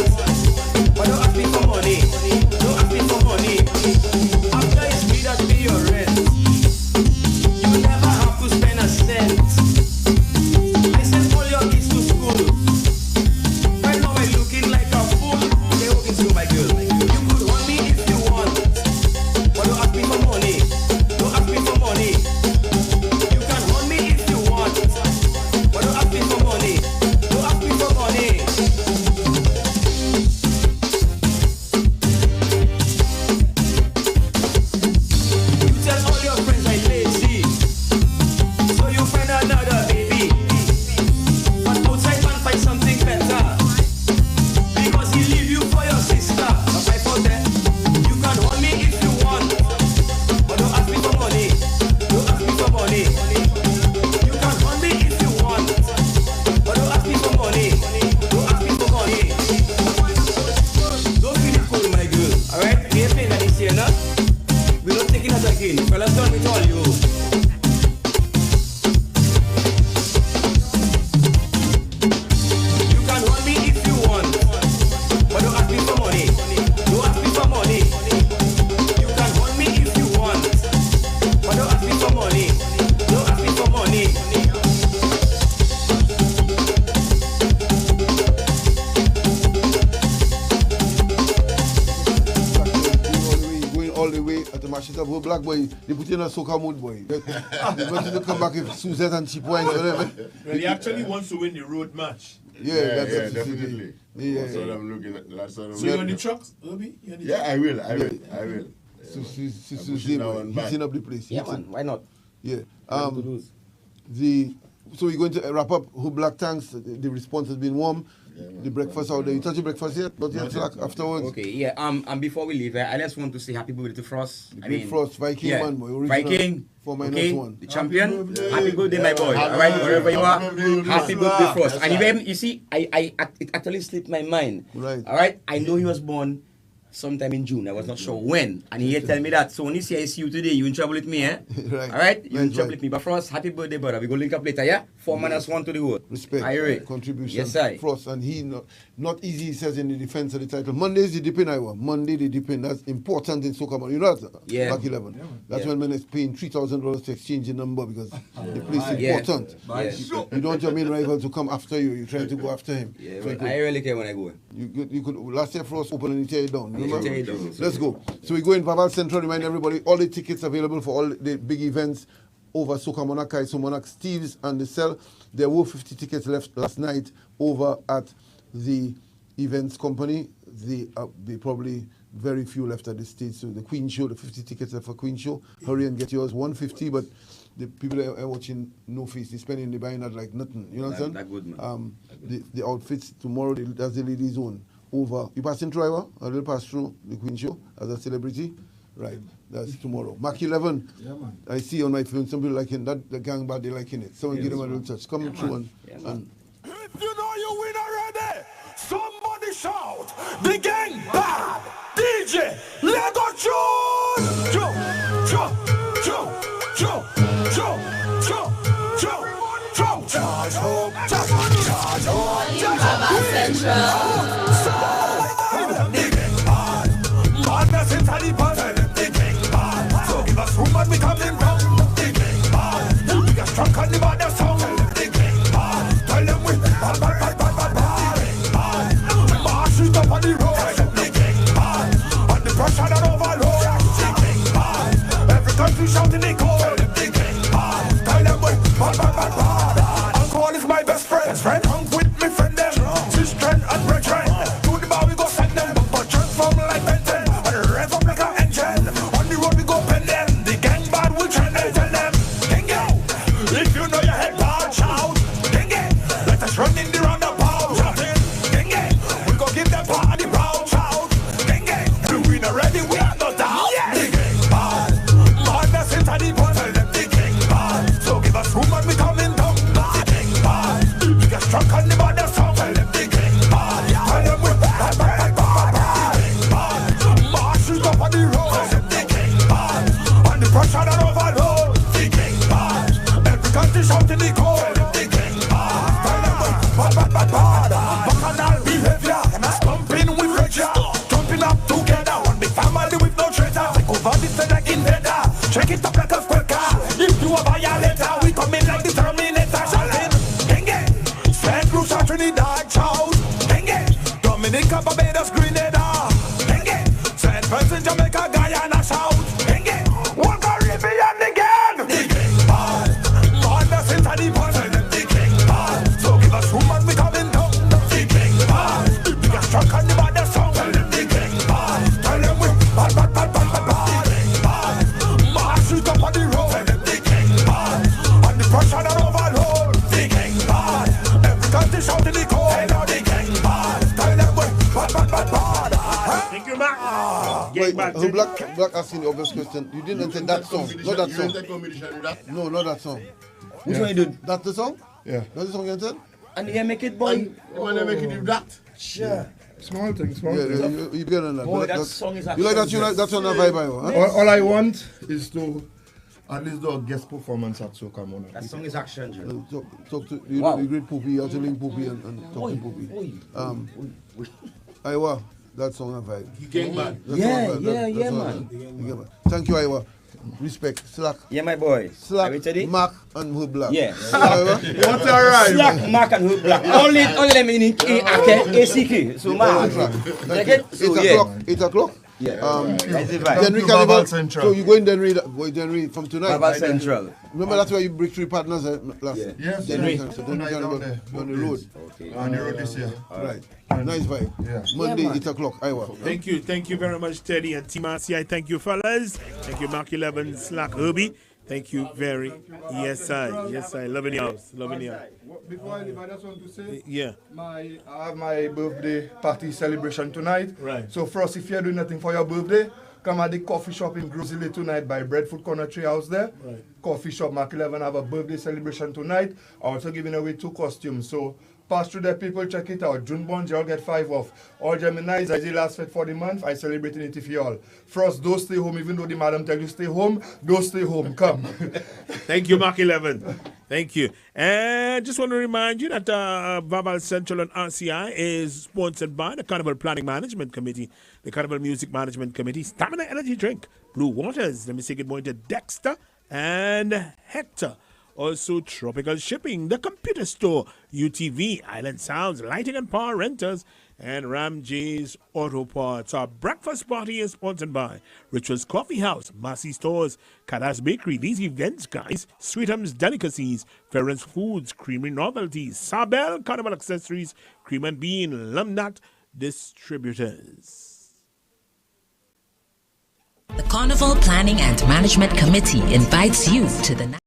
but don't ask me for money. Don't ask me for money. After it's me that pay your rent, you never have to spend a cent. I send all your kids to school. Right now I'm looking like a mash it up. Who black boy, they put you in a soca mood, boy. They want you to come back with Suzette and cheap wine, whatever. Well, he actually wants to win the road match. Yeah, definitely. Yeah. That's what I'm looking at. That's what I'm So you on the truck, Obi? You on the Yeah, truck? I will. Heating up the place. Yeah, man. Why not? Yeah. So we're going to wrap up. Who black thanks. The response has been warm. The breakfast out there. You touch your breakfast yet? Not yet, Slack, afterwards. Okay, yeah. And before we leave, I just want to say happy birthday to Frost. Frost, Viking man, boy. Original Viking. 4-1. The champion. Happy birthday, my boy. All right, wherever you are. Happy birthday, Frost. And even, you see, it actually slipped my mind. Right. All right. I know he was born sometime in June. I was not sure when. And he had tell me that. So when you see I see you today, you in trouble with me, eh? Right. All right? You in trouble with me. But Frost, happy birthday, brother. We go link up later, yeah? 4-1 to the world. Respect. Contribution. Yes, I. Frost. And he not easy, he says in the defense of the title. Monday is the dipping, Iwa. Monday the dipping. That's important in Soca. You know that? Yeah. Back 11. That's when it's paying $3,000 to exchange the number because the place is Yeah. important. Yeah. You don't want your main rival to come after you. You try to go after him. Yeah, So well, I really care when I go. You could last year Frost open and he tear it down. Remember? tear it down. Let's go. So we go in Vaval Central. Remind everybody all the tickets available for all the big events over Soca Monarch, so Monarch Steve's and the Cell. There were 50 tickets left last night over at the events company. They probably very few left at this stage. So the Queen Show, the 50 tickets are for Queen Show. Hurry and get yours. 150, but the people that are watching no face, they're spending, they're buying that like nothing. You know what I'm saying? That good, man. The outfits tomorrow, that's the ladies' own. Over. You passing through, Iwa? I will pass through the Queen Show as a celebrity. Right. That's tomorrow. Mark 11. Yeah, man. I see on my film some people liking that. The gang bad, they liking it. Someone give them a little touch. Come through and If you know you win already, somebody shout. The gang bad. DJ, let go Joe. Charge home. Vaval Central. The gang bad. Madness inside the band. The gang bad. So give us room and we coming down. The gang bad. We got struck on the baddest song. The gang bad. Tell them we bad. The gang bad. March it up on the road. The gang bad. And the pressure that overload. The gang bad. Every country shouting the call. The gang bad. Tell them we bad. Alcohol is my best friend. Hung with me friend them. Sister and brethren. To the bar we go send them. But transform like Benton. And rev up like an engine. On the road we go pen them. The gang bad will trend and tell them. Gang gang. If you know your head bad, shout. Gang gang. Let us run in the roundabout. Shouting. Gang gang. We go give them party proud. Shout. Gang gang. We not ready, we are not down. The gang bad. Madness inside the band. Tell them the gang bad. So give us room and we coming down. The gang bad. We got struck on the baddest song. Tell them the gang bad. Tell them we bad. March it up on the road. Tell them the gang bad. And the pressure that overload. The gang bad. Every country shouting the call. Tell them the gang bad. Tell them we bad. Bacchanal behavior. Stumping with pressure. Jumping up together. One big family with no traitor. Take over this like invader. Check it up like a squeaker. If you a violator, we come in like the Terminator. Shouting, gang gang. St. Lucia, Trinidad, shout. Gang gang. Dominica, Barbados, Grenada. Gang gang. St. Vincent, Jamaica, Guyana, shout. Gang gang. One Caribbean, the gang. The gang bad. Madness inside the band. Tell them the gang bad. So give us room and we coming down. The gang bad. We got struck on the baddest song. Tell them the gang bad. Tell them we bad. The gang bad. March it up on the road. Tell them the gang bad. And the pressure that overload. The gang bad. Every country shouting the call. Tell them the gang bad. Tell them we bad. Thank you, Mark. Wait, Black asking the obvious question. You didn't enter that song. Not that song. No, not that song. Which one you did? That's the song? Yeah. That's the song you entered? And you make it, boy. You want to make it do that? Sure. Small thing. Yeah, you better than that. Boy, that That's- song is You like that? You like that's on the vibe, huh? All I want is to at least do a guest performance at Soca Monarch. That song is action, Joe. Talk to you. Wow. You great Poopy. You have to link Poopy and talk to Poopy. Iwa, that song and vibe. You gang bad. That's Yeah, all right. yeah, That's man. all right. Thank you, Iwa. Respect. Slack. Yeah, my boy. Slack. Are we ready? Mark and Hood Black. Yeah. What's alright? Slack, Mark, and Hood Black. Only them in ACK. So, Mark. Take it? So, 8 yeah. o'clock. 8 o'clock. Yeah. Then we Come to Carnival. Vaval Central. So you going Denry from tonight? Vaval Central. Remember that's where you break 3 partners last. Yeah. Yes, Denry. yes. So then we Carnival on the road. Okay. On the road this year. Right. Nice vibe. Yeah. Monday, man. 8 o'clock. Iowa. Thank you very much, Teddy and Team RCI. Thank you, fellas. Thank you, Mark 11 Slack Herbie. Thank you very. Yes, I. Loving the house. Before I leave, I just want to say, Yeah. I have my birthday party celebration tonight. Right. So first, if you're doing nothing for your birthday, come at the coffee shop in Grizzly tonight by Breadfoot Corner Tree House there. Right. Coffee shop Mark 11 have a birthday celebration tonight. Also giving away 2 costumes. So pass through there, people, check it out. June bonds, y'all get 5 off. All Geminis, as the last fete for the month, I celebrating it if y'all. Frost, don't stay home, even though the madam tell you stay home, don't stay home, come. Thank you, Mark 11. Thank you. And just want to remind you that Vaval Central and RCI is sponsored by the Carnival Planning Management Committee, the Carnival Music Management Committee, Stamina Energy Drink, Blue Waters. Let me say good morning to Dexter and Hector. Also, Tropical Shipping, the Computer Store, UTV, Island Sounds, Lighting and Power Renters, and Ram J's Auto Parts. Our breakfast party is sponsored by Rituals Coffee House, Massey Stores, Cadas Bakery, these events, guys, Sweetham's Delicacies, Ferrens Foods, Creamery Novelties, Sabel Carnival Accessories, Cream and Bean, Lumnat Distributors. The Carnival Planning and Management Committee invites you to the